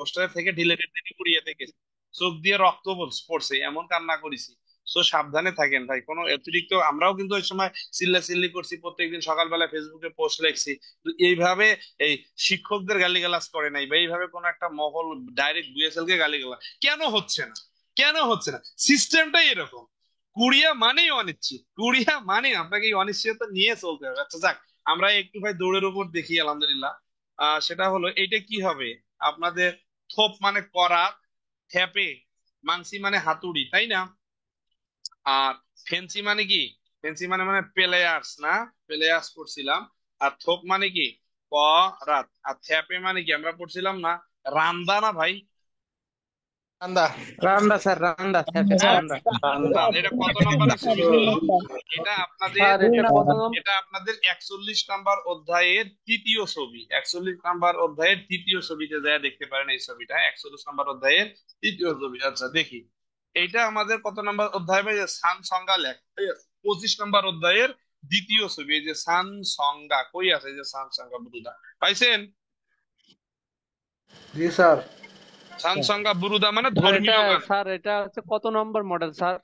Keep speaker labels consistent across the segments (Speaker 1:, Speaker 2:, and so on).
Speaker 1: হোস্টেলে থেকে ডিলেটেড দিনই কুড়িয়েতে গেছি, চোখ দিয়ে রক্ত পড়ছে, এমন কান্না করেছি। তো সাবধানে থাকেন ভাই, কোনো অতিরিক্ত, আমরাও কিন্তু ওই সময় চিল্লাচিল্লি করছি, প্রত্যেকদিন সকালবেলা ফেসবুকে পোস্ট লিখছি, তো এইভাবে এই শিক্ষকদের গালিগালাজ করে নাই, বা এইভাবে কোন একটা মহল ডাইরেক্ট বিএসএল কে গালিগালাজ কেন হচ্ছে না, কেন হচ্ছে না? সিস্টেমটাই এরকম। কুড়িয়া মানেই অনিশ্চিত, কুড়িয়া মানে আপনাকে এই অনিশ্চয়তা নিয়ে চলতে হবে। আচ্ছা যাক, আমরা একটু ভাই দৌড়ের উপর দেখি আলহামদুলিল্লাহ। সেটা হলো এইটা কি হবে আপনাদের, থোপ মানে করা, থ্যাপে, মাংসি মানে হাতুড়ি, তাই না? আর ফেন্সি মানে কি? ফেন্সি মানে মানে প্লেয়ার্স না, প্লেয়ার্স পড়ছিলাম। আর থোপ মানে কি? ক রাত। আর থ্যাপে মানে কি আমরা পড়ছিলাম না, রান্দা না ভাই?
Speaker 2: রান্দা।
Speaker 3: রান্ডা স্যার, রান্ডা স্যার,
Speaker 1: হ্যাঁ,
Speaker 3: রান্ডা।
Speaker 2: রান্দা।
Speaker 1: এটা কত নম্বরের ছবি ছিল? এটা আপনাদের,
Speaker 3: স্যার এটা কত নম্বর?
Speaker 1: এটা আপনাদের 41 নাম্বার অধ্যায়ের তৃতীয় ছবি, 41 নাম্বার অধ্যায়ের তৃতীয় ছবিতে যা দেখতে পারেন এই ছবিটা, 41 নাম্বার অধ্যায়ের তৃতীয় ছবি। আচ্ছা দেখি, এইটা আমাদের কত নাম্বার অধ্যায় ভাই? সান সংজ্ঞা লেখ, 25 নাম্বার অধ্যায়ের দ্বিতীয় ছবি। এই যে সান সংজ্ঞা কই আছে? এই যে সান সংজ্ঞা বুরুদা পাইছেন?
Speaker 2: জি স্যার।
Speaker 1: সান সংজ্ঞা বুরুদা মানে
Speaker 3: স্যার এটা,
Speaker 1: ধর্মীয় গান।
Speaker 3: স্যার এটা হচ্ছে কত নম্বর মডেল স্যার?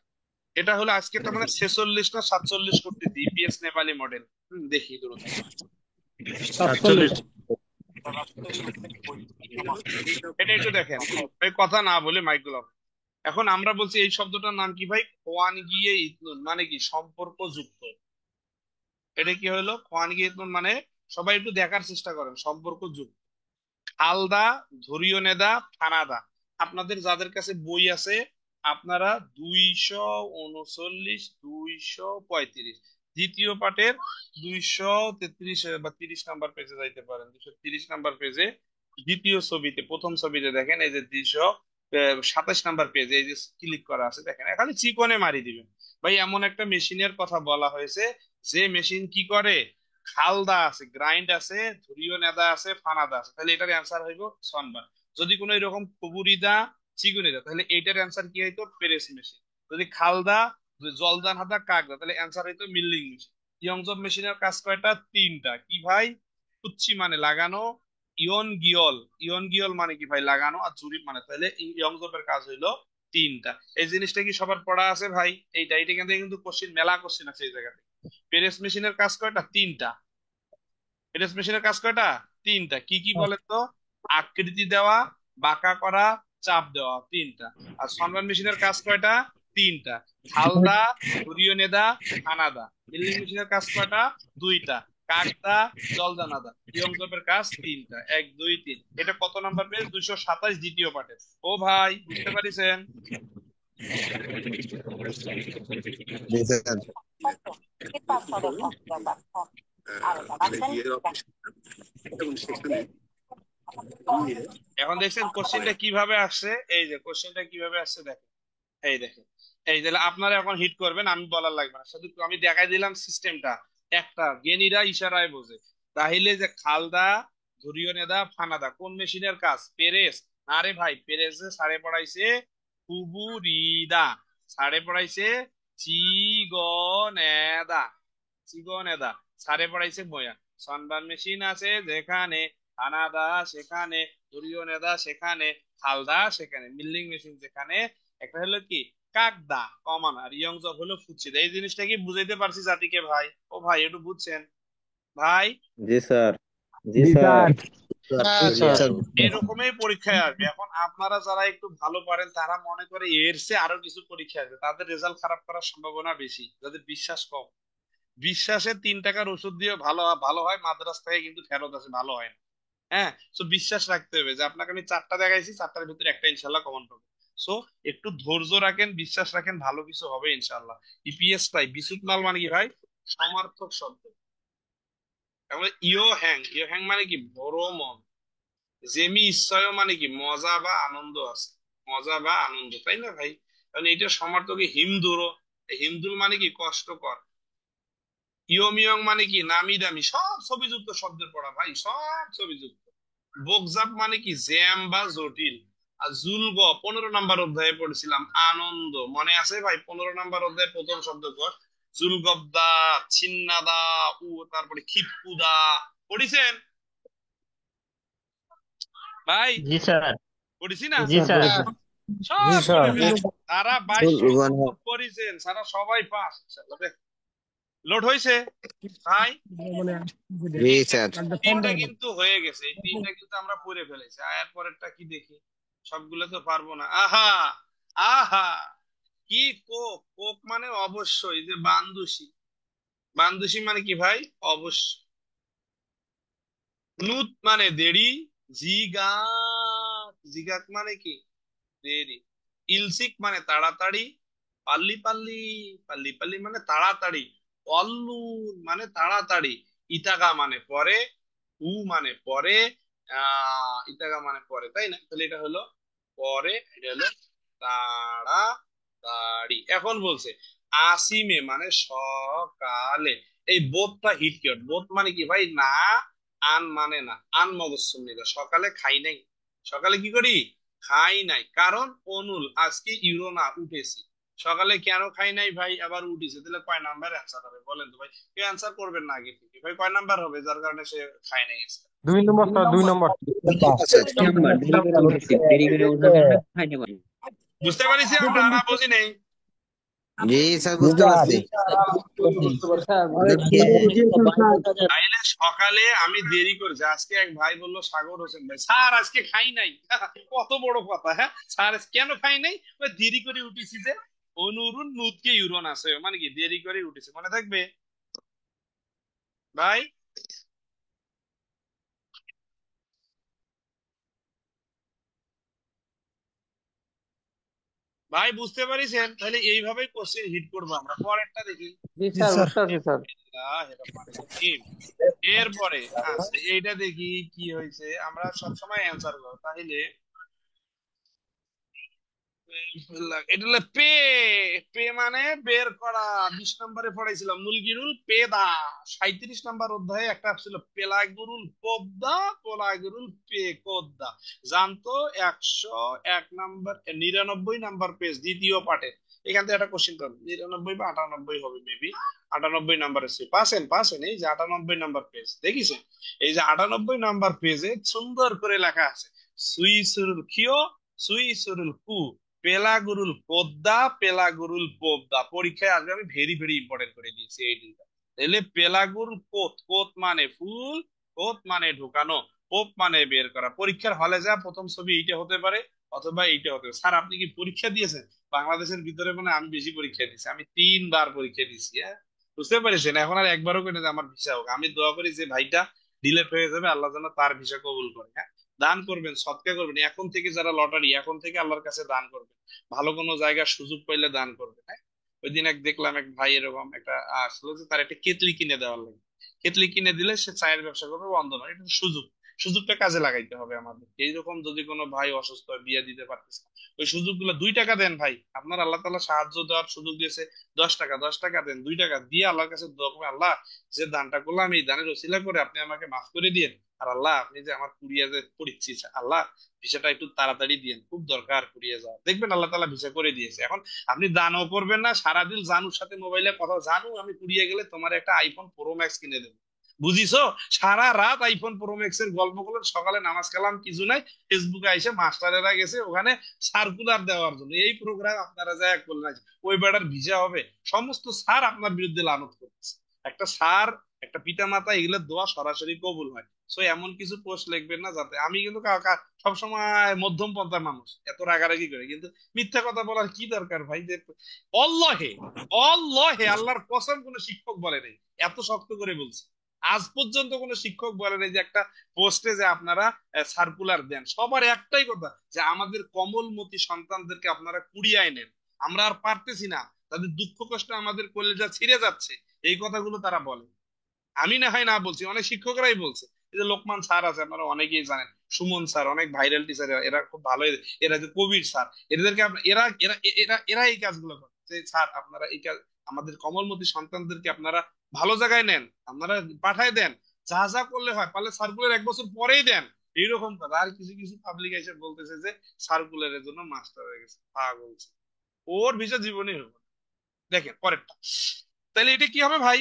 Speaker 1: এটা হলো আজকে তো মানে 46 না 47 করতেছি, ইপিএস নেপালি মডেল। দেখি দ্রুত।
Speaker 3: 47।
Speaker 1: এটা একটু দেখেন, এই কথা না বলে মাইক্রোফোন। এখন আমরা বলছি এই শব্দটার নাম কি ভাই? খোয়ান গিয়ে ইতনুন মানে কি? সম্পর্ক যুক্ত। এটা কি হলো? খোয়ান গিয়ে ইতনুন মানে, সবাই একটু দেখার চেষ্টা করেন, সম্পর্ক যুক্ত। আলদা, ধরিও নেদা, ফানাদা। আপনাদের যাদের কাছে বই আছে, আপনারা 239, 235 দ্বিতীয় পাঠের 233 বা 30 নাম্বার পেজে যাইতে পারেন, 230 নাম্বার পেজে দ্বিতীয় ছবিতে, প্রথম ছবিতে দেখেন, এই যে 227 নাম্বার পেজে এই যে ক্লিক করা আছে, দেখেন খালি চিকনে মারি দিবেন। ভাই এমন একটা মেশিনের কথা বলা হয়েছে, যে মেশিন কি করে, খালদা আছে, গ্রাইন্ড আছে, ধুরিও নেদা আছে, ফানাদা আছে, তাহলে এটার অ্যান্সার হইব সনবার। যদি কোনো এরকম কুবুরিদা, চিগুনিদা, তাহলে এইটার অ্যান্সার কি হইতো? Perez machine. যদি খালদা, জলদান হাদা, কাকদা, তাহলে অ্যান্সার হইতো মিল্লিং মেশিন। ইয়ংজব মেশিনের কাজ কয়টা? তিনটা। কি ভাই? কুচ্ছি মানে লাগানো, ইয়ন গিয়ল, ইয়ন গিয়ল মানে কি ভাই? লাগানো। আর জুরিপ মানে, তাহলে ইয়ংজবের কাজ হইলো তিনটা। এই জিনিসটা কি সবার পড়া আছে ভাই? এইটা এইটা কিন্তু কোশ্চিন, মেলা কোশ্চিন আছে এই জায়গাতে। পেরেস মেশিনের কাজ কয়টা? তিনটা। পেরেস মেশিনের কাজ কয়টা? তিনটা। কি কি বলেন তো? আকৃতি দেওয়া, বাঁকা করা, চাপ দেওয়া, তিনটা। আর সনমান মেশিনের কাজ কয়টা? তিনটা। হালদা, ঘুরিও নেদা, আনাদা। মিল্লিং মেশিনের কাজ কয়টা? দুইটা। কাকদা, জলদানাদা। ইয়ংজবের কাজ তিনটা, 1 2 3। এটা কত নাম্বার পেজ? 227 দ্বিতীয় পাঠে। ও ভাই বুঝতে পারিছেন?
Speaker 4: জি স্যার।
Speaker 1: এখন দেখছেন কোশ্চেনটা কিভাবে আসছে? এই যে কোশ্চেনটা কিভাবে আসছে দেখেন, এই দেখেন, এই তাহলে আপনারা এখন হিট করবেন, আমি বলার লাগবে না, শুধু আমি দেখাই দিলাম সিস্টেমটা। একটা জ্ঞানীরা ইশারায় বোঝে। তাহলে যে খালদা, ধুরিও নেদা, ফানাদা কোন মেশিনের কাজ? পেরেস। আরে ভাই, পেরেস যে সাড়ে পড়াইছে কুবুরিদা, সাড়ে পড়াইছে চিগনেদা, চিগনেদা, সাড়ে পড়াইছে বয়া। সনবান মেশিন আছে যেখানে, ফানাদা সেখানে, ধুরিও নেদা সেখানে, খালদা সেখানে, মিল্লিং মেশিন যেখানে। একটা হলো কি? কাকদা কমান, আর ইয়ংজব হলো ফুচ্ছিদা। এই জিনিসটা কি বুঝাইতে পারছি জাতিকে ভাই? ও ভাই একটু বুঝছেন ভাই?
Speaker 4: জি স্যার। জি
Speaker 5: জি
Speaker 4: স্যার।
Speaker 5: স্যার।
Speaker 2: হ্যাঁ
Speaker 4: জি
Speaker 2: স্যার।
Speaker 4: স্যার।
Speaker 1: এরকমই পরীক্ষায় আসবে। এখন আপনারা যারা একটু ভালো পারেন, তারা মনে করে এর চেয়ে আরো কিছু পরীক্ষা আসবে, তাদের রেজাল্ট খারাপ করার সম্ভাবনা বেশি, যাদের বিশ্বাস কম। বিশ্বাসে 3 টাকার ওষুধ দিয়ে ভালো ভালো হয়, মাদ্রাস থেকে কিন্তু ফেরত আসে, ভালো হয় না। হ্যাঁ, তো বিশ্বাস রাখতে হবে যে আপনাকে আমি 4টা দেখাইছি, 4টার ভিতরে একটা ইনশাল্লাহ কমন পাবে। সো একটু ধৈর্য রাখেন, বিশ্বাস রাখেন, ভালো কিছু হবে ইনশাল্লাহ। ইপিএস টাই বিশুদ্ধ মাল মানে কি ভাই? সমার্থক শব্দ। তারপরে ইয়ো হ্যাং, ইয়ো হ্যাং মানে কি? বড় মন। জেমি ইচ্ছায় মানে কি? মজা বা আনন্দ আছে, মজা বা আনন্দ, তাই না ভাই? কারণ এইটা সমার্থকে হিমদুরো, হিমদুল মানে কি? কষ্টকর। ইয়মিয়ং মানে কি? নামি দামি। সব ছবিযুক্ত শব্দের পড়া ভাই, সব ছবিযুক্ত। বোকজাব মানে কি? জ্যাম বা জটিল। আর জুলগ 15 নাম্বার অধ্যায়ে পড়েছিলাম, আনন্দ, মনে আছে ভাই? 15 নাম্বার অধ্যায়ে প্রথম শব্দ কর, জুলগবদা, ছিন্নাদা, উ, তারপরে খিপুদা। পড়িছেন ভাই?
Speaker 5: জি স্যার।
Speaker 1: পড়েছি না?
Speaker 3: জি স্যার
Speaker 2: হ্যাঁ,
Speaker 3: জি
Speaker 1: সব
Speaker 3: স্যার
Speaker 1: করে ফেলছি। তারা 2200
Speaker 4: One
Speaker 1: কত পড়েছেন, সারা সবাই পাস। লোড হয়েছে ভাই?
Speaker 4: Yes, sir.
Speaker 1: তিনটা কিন্তু হয়ে গেছে, এই তিনটা কিন্তু আমরা পড়ে ফেলেছি। আয়ার পরেরটা কি দেখি? সবগুলো তো পারবো না। আহা, আহা, কি কোক! কোক মানে অবশ্যই যে বান্দুশি। বান্দুশি মানে কি ভাই? অবশ্য। নুত মানে দেরি। জিগাত, জিগাত মানে কি? দেরি। ইলসিক মানে তাড়াতাড়ি। পাল্লি পাল্লি, পাল্লি পাল্লি মানে তাড়াতাড়ি। অল্লুর মানে তাড়াতাড়ি। ইতাগা মানে পরে। উ মানে পরে। ইতাগা মানে পরে, তাই না? তাহলে এটা হলো পরে, এটা হলো তাড়াতাড়ি। এখন বলছে আসিমে মানে সকালে। এই বোধটা হিট কিওয়ার্ড। বোধ মানে কি ভাই? না, আন মানে না, আন মগজুম নিল। সকালে খাই নাই। সকালে কি করি? খাই নাই। কারণ অনুল আজকে ইউরো না উঠেছি। সকালে কেন খাই নাই ভাই? আবার উঠেছে। তাহলে কয় নাম্বার অ্যান্সার হবে বলেন তো ভাই? কেউ অ্যান্সার করবেন না আগে থেকে ভাই? কয় নাম্বার হবে যার কারণে সে খায় নাই আজকে?
Speaker 3: 2 নম্বর স্যার 2 নম্বর
Speaker 4: Sir.
Speaker 5: নাম্বার দেরি করে উঠেছি, দেরি করে ওঠার কারণে খাইতে পারি।
Speaker 1: বুঝতে পারিছি আমরা, না বুঝি নেই?
Speaker 4: জি স্যার, বুঝতে পারছি।
Speaker 3: স্যার
Speaker 1: তাইলে সকালে আমি দেরি করেছি। আজকে এক ভাই বললো, সাগর হোসেন ভাই, স্যার আজকে খাই নাই। কত বড় কথা! হ্যাঁ, স্যার কেন খাই নাই? ওই দেরি করে উঠেছি যে। অনুরুন নুতকে ইউরন আছে, মানে কি দেরি করে উঠেছে, মনে থাকবে ভাই? ভাই বুঝতে পারিছেন? তাহলে এইভাবেই কোশ্চেন হিট করবো আমরা। পরেরটা দেখি।
Speaker 3: জি স্যার বুঝতে পারছি স্যার
Speaker 1: এরপরে আচ্ছা এইটা দেখি কি হয়েছে। আমরা সবসময় অ্যান্সার করবো তাহলে। এটা হলো পে। পে মানে বের করা। 20 নম্বরে পড়াইছিলাম মুলগিরুল পেদা। 37 নম্বর অধ্যায়ে একটা ছিল পেলাগুরুল পোদ্দা, পোলাগুরুল পে কোদ্দা। জানতো 101 নম্বর, 99 নম্বর পেজ, দ্বিতীয় পাঠে। এখান থেকে একটা কোশ্চেন পাবেন, 99 বা 98 হবে মেবি। 98 নম্বরে পাচ্ছেন, পাচ্ছেন। এই যে 98 নম্বর পেজ দেখিছেন? এই যে 98 নম্বর পেজে সুন্দর করে লেখা আছে সুইসুরুল খিও, সুইসুরুল কু, পেলাগুরুল পোদ্দা, পেলাগুরুল পোদ্দা। পরীক্ষায় আসবে, আমি ভেরি ভেরি ইম্পর্টেন্ট করে দিয়েছি এই দুইটা। তাহলে পেলাগুর কোত, কোত মানে ফুল, কোত মানে ঢুকানো, পোপ মানে বের করা। পরীক্ষার হলে যা প্রথম ছবি এইটা হতে পারে, অথবা এইটা হতে পারে। স্যার আপনি কি পরীক্ষা দিয়েছেন? বাংলাদেশের ভিতরে মানে আমি বেশি পরীক্ষা দিয়েছি, আমি 3 বার পরীক্ষা দিয়েছি। হ্যাঁ, বুঝতে পারছেন? এখন আর একবারও করে যে আমার ভিসা হোক। আমি দোয়া করি যে ভাইটা ডিলেট হয়ে যাবে, আল্লাহ যেন তার ভিসা কবুল করে। হ্যাঁ, দান করবেন, সদকা করবেন। এখন থেকে যারা লটারি, এখন থেকে আল্লাহর কাছে দান করবেন। ভালো কোনো জায়গার সুযোগ পাইলে দান করবেন। হ্যাঁ, ওই দিন দেখলাম এক ভাই এরকম একটা আসলো যে তার একটা কেতলি কিনে দেওয়ার লাগে। কেতলি কিনে দিলে সে চায়ের ব্যবসা করবে, বন্ধ নয়। এটা সুযোগ। সুযোগটা কাজে লাগাইতে হবে আমাদের। এইরকম যদি কোনো ভাই অসুস্থ হয়, বিয়ে দিতে পারতেছে না, ওই সুযোগগুলো 2 টাকা দেন ভাই। আপনার আল্লাহ তাআলা সাহায্য দেওয়ার সুযোগ দিয়েছে। 10 টাকা, 10 টাকা দেন, 2 টাকা দিয়ে আল্লাহর কাছে দোয়া করবেন, আল্লাহ যে দানটা করলাম এই দানের ওসিলা করে আপনি আমাকে মাফ করে দিয়েন। আর আল্লাহ আপনি যে আমার কুড়িয়ে যে পড়িচ্ছি, আল্লাহ ভিসাটা একটু তাড়াতাড়ি দিয়েন, খুব দরকার কুড়িয়ে যাওয়া। দেখবেন আল্লাহ তাআলা ভিসা করে দিয়েছে। এখন আপনি দানও করবেন না, সারাদিন জানুর সাথে মোবাইলে কথা, জানু আমি কুড়িয়ে গেলে তোমার একটা আইফোন প্রো ম্যাক্স কিনে দেবো। বুঝিছো? সারা রাত আইফোন প্রো ম্যাক্স এর গল্প করলেন, সকালে নামাজ কালাম কিছু নাই, ফেসবুকে আইসে মাস্টারেরা গেছে ওখানে সার্কুলার দেওয়ার জন্য। এই প্রোগ্রাম আপনারা যা করলেন, ওই বেটার ভিসা হবে? সমস্ত স্যার আপনার বিরুদ্ধে লানত করতেছে। একটা স্যার, একটা পিতা মাতা, এগুলোর দোয়া সরাসরি কবুল হয়। সো এমন কিছু পোস্ট লিখবেন না যাতে, আমি কিন্তু সবসময় মধ্যম পন্থার মানুষ, এত রাগারাগি করে কিন্তু মিথ্যা কথা বলার কি দরকার ভাই? যে অল্লাহে, অল্লাহে আল্লাহর কসম কোন শিক্ষক বলে নেই, এত শক্ত করে বলছি। আজ পর্যন্ত কোন শিক্ষক বলে নেই যে একটা পোস্টে যে আপনারা সার্কুলার দেন। সবার একটাই কথা যে আমাদের কমলমতি সন্তানদেরকে আপনারা কুড়িয়ে নেন, আমরা আর পারতেছি না, তাদের দুঃখ কষ্ট আমাদের কলেজা ছিঁড়ে যাচ্ছে। এই কথাগুলো তারা বলে। আমি না হয় না বলছি, অনেক শিক্ষকরাই বলছে। এই যে লোকমান স্যার আছে, আপনারা অনেকেই জানেন, সুমন স্যার, অনেক ভাইরাল টিচার, এরা খুব ভালো। এরা যে কবির স্যার, এদেরকে এরা এরা এরা এরা এই কাজগুলো করে যে স্যার আপনারা এই কাজ, আমাদের কমলমতি সন্তানদেরকে আপনারা ভালো জায়গায় নেন, আপনারা পাঠায় দেন, যা যা করলে হয় পারলে সার্কুলার 1 বছর পরেই দেন। এইরকম কথা। আর কিছু কিছু পাবলিক এসে বলতেছে যে সার্কুলারের জন্য মাস্টার হয়ে গেছে, পাগল। ওর ভিসা জীবনে হবে না। দেখেন পরেরটা। তাহলে এটা কি হবে ভাই?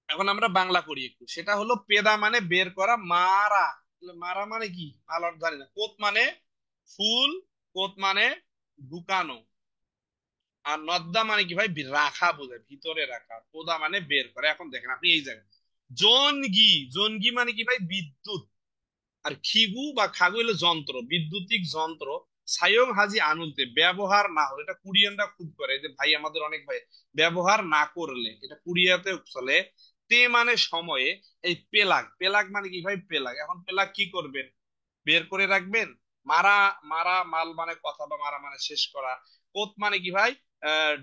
Speaker 1: এখন আমরা বাংলা করি একটু। সেটা হলো পেদা মানে বের করা, মারা। তাহলে মারা মানে কি? আলোর জানি না। কোত মানে ফুল, কোত মানে ঢুকানো, আর নদ্দা মানে কি ভাই রাখা বোঝায়, ভিতরে রাখা, কোদা মানে বের করে। এখন দেখেন আপনি এই জায়গায় জনগি, জনগি মানে কি ভাই বিদ্যুৎ, আর খিগু বা খাগু হলো যন্ত্র, বিদ্যুতিক যন্ত্র। সায়ং হাজি আনুলতে ব্যবহার না হলে, এটা কোরিয়ানরা খুব করে, এই যে ভাই আমাদের অনেক ভাই ব্যবহার না করলে, এটা কোরিয়াতে চলে। তে মানে সময়ে, এই পেলাগ, পেলাগ মানে কি ভাই পেলাগ। এখন পেলাগ কি করবেন, বের করে রাখবেন। মারা, মারা মাল মানে কথা, বা মারা মানে শেষ করা। কোত মানে কি ভাই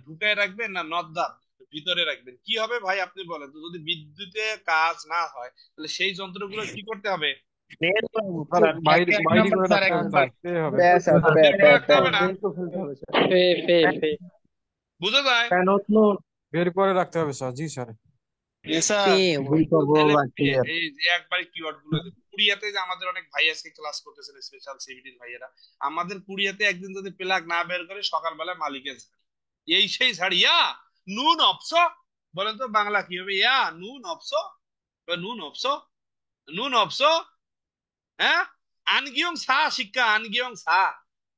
Speaker 1: ঢুকায় রাখবেন, না নদ্দা ভিতরে রাখবেন। কি হবে ভাই আপনি বলেন তো, যদি বিদ্যুতে কাজ না হয় তাহলে সেই যন্ত্রগুলো কি করতে হবে,
Speaker 3: বাইরে
Speaker 2: এক
Speaker 3: বাইরে
Speaker 2: নম্বর
Speaker 3: করে
Speaker 2: স্যার,
Speaker 3: রাখতে
Speaker 2: এক
Speaker 3: হবে
Speaker 2: নম্বর।
Speaker 3: স্যার, পে হবে।
Speaker 1: বের করে রাখতে হবে না?
Speaker 3: বের করে ফেলতে হবে স্যার। পে পে পে
Speaker 1: বুঝা যায়?
Speaker 3: বের করে রাখতে হবে স্যার। জি স্যার।
Speaker 2: Yes, sir.
Speaker 5: পে ভুল করবো
Speaker 1: তাহলে
Speaker 5: বা clear।
Speaker 1: এই যে একবারে কিওয়ার্ড গুলো দেখুন। কুড়িয়াতে যে আমাদের অনেক ভাই আজকে ক্লাস করতেছেন, স্পেশাল সিভিটির ভাইয়েরা, আমাদের কুড়িয়াতে একদিন যদি প্লাগ না বের করে সকালবেলা মালিকের ঝাড়ি, এই সেই ঝাড়ি, ইয়া নুন অপস, বলেন তো বাংলা কি হবে, ইয়া নুন অপস, নুন অপস, নুন অপস, হ্যাঁ। আনগিয়ং সা শিক্ষা, আনগিয়ং সা,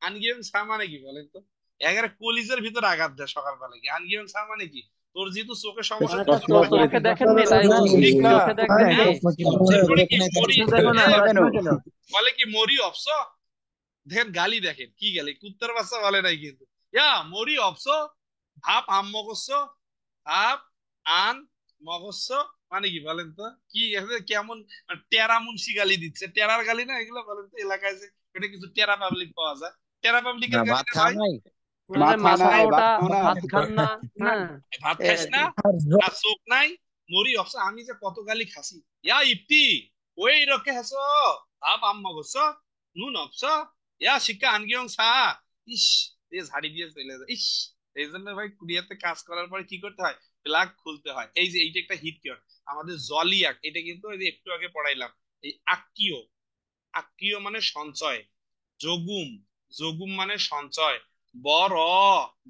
Speaker 1: আনগিয়ং সা মানে কি বলেন তো, একেবারে কলিজের ভিতর আঘাত দেয় সকালবেলা। কি আনগিয়ং সা মানে কি, তোর যেহেতু চোখের সমস্যা, তোর
Speaker 3: চোখে দেখেননি তাই
Speaker 1: ঠিক না?
Speaker 3: চোখে দেখেননি।
Speaker 1: হ্যাঁ? এরপরে কি মরি,
Speaker 2: কেন?
Speaker 1: বলে কি মরি অপস, দেখেন গালি, দেখেন কি গালি, কুত্তার বাচ্চা বলে নাই কিন্তু, ইয়া মরি অপস, ভাপ আম মগস্য, ভাপ আন মগস্য মানে কি বলেন তো, কি এখানে কেমন টেরা মুন্সি গালি দিচ্ছে, টেরার গালি না এগুলো, বলেন তো এলাকায় যে এটা কিছু টেরা পাবলিক পাওয়া যায়, টেরা পাবলিকের গালি
Speaker 4: ভাত
Speaker 1: না
Speaker 4: খাওয়া
Speaker 1: ভাই?
Speaker 4: নাই?
Speaker 3: মাথা ওটা ভাত খান না। হ্যাঁ
Speaker 1: ভাত খাইস না, আর চোখ নাই, মরি অপস, আমি যে কত গালি খাসি, ইয়া ইপ্তি ওই রকে হাসো, ভাপ আম মগস্য, নুন অপস, ইয়া শিক্ষা আনগিয়ং সা, ইস, এ ঝাড়ি দিয়ে চলে যায়, ইস। এই জন্য ভাই কুরিয়াতে কাজ করার পরে কি করতে হয়, প্লাগ খুলতে হয়। এই যে এইটা একটা হিট কিওয়ার্ড আমাদের, জলিয়াক, এটা কিন্তু এই যে একটু আগে পড়াইলাম। এই আক্কিও, আক্কিও মানে সঞ্চয়। যোগুম, যোগুম মানে সঞ্চয়। বড়,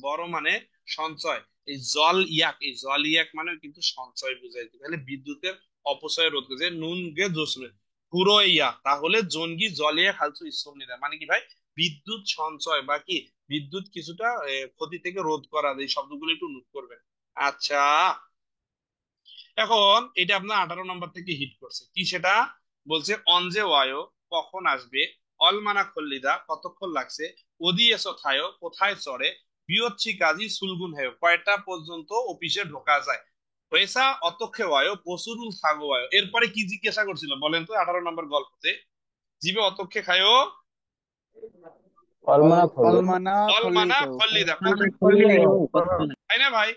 Speaker 1: বড় মানে সঞ্চয়। এই জল ইয়াক, এই জল ইয়াক মানে কিন্তু সঞ্চয় বুঝাই। তাহলে বিদ্যুতের অপচয় রোধ করে, যে নুন গে জোসলে পুরো ইয়া, তাহলে জনগি জলিয়া খালসু ইসমনিদা মানে কি ভাই, বিদ্যুৎ সঞ্চয় বা কি বিদ্যুৎ কিছুটা ক্ষতি থেকে রোধ করা, এই শব্দগুলো একটু নোট করবেন। আচ্ছা, এখন এটা আপনার 18 নম্বর থেকে হিট করছে কি, সেটা বলছে অনজে ওয়ায়ো, কখন আসবে, অলমানা খল্লিদা কতক্ষণ লাগছে, ওদি এসো থায়ো কোথায় চড়ে, বিয়চ্ছি কাজী সুলগুন হেয় কয়টা পর্যন্ত অফিসে ঢোকা যায়, হয়েসা অতক্ষে ওয়ায়ো পশুরুল থাগো ওয়ায়ো। এরপরে কি জিজ্ঞাসা করছিল বলেন তো 18 নম্বর গল্পতে, জীবে অতক্ষে খায়ো,
Speaker 3: অলমানা খোল।
Speaker 1: অলমানা খল্লিদা, তাই না ভাই?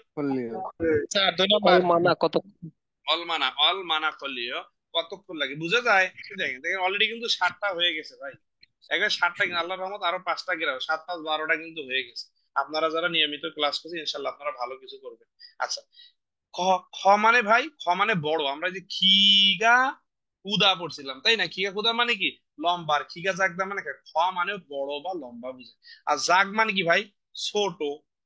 Speaker 2: স্যার, 2 নম্বর।
Speaker 3: অলমানা কত?
Speaker 1: অলমানা, অলমানা খল্লিও কতক্ষণ লাগে, বুঝা যায়? দেখেন দেখেন অলরেডি কিন্তু 7টা হয়ে গেছে ভাই, একবার 7টা, আল্লাহর রহমত আরো 5টা গেরাও, 7 5 12টা কিন্তু হয়ে গেছে। আপনারা যারা নিয়মিত ক্লাস করছেন ইনশাল্লাহ আপনারা ভালো কিছু করবেন। আচ্ছা, খ, খ মানে ভাই, খ মানে বড়। আমরা যে খিগা কুদা পড়ছিলাম তাই না, খিগা কুদা মানে কি লম্বা, আর খিগা জাগদা মানে কি? খ মানে বড় বা লম্বা বুঝে, আর জাগ মানে কি ভাই ছোট।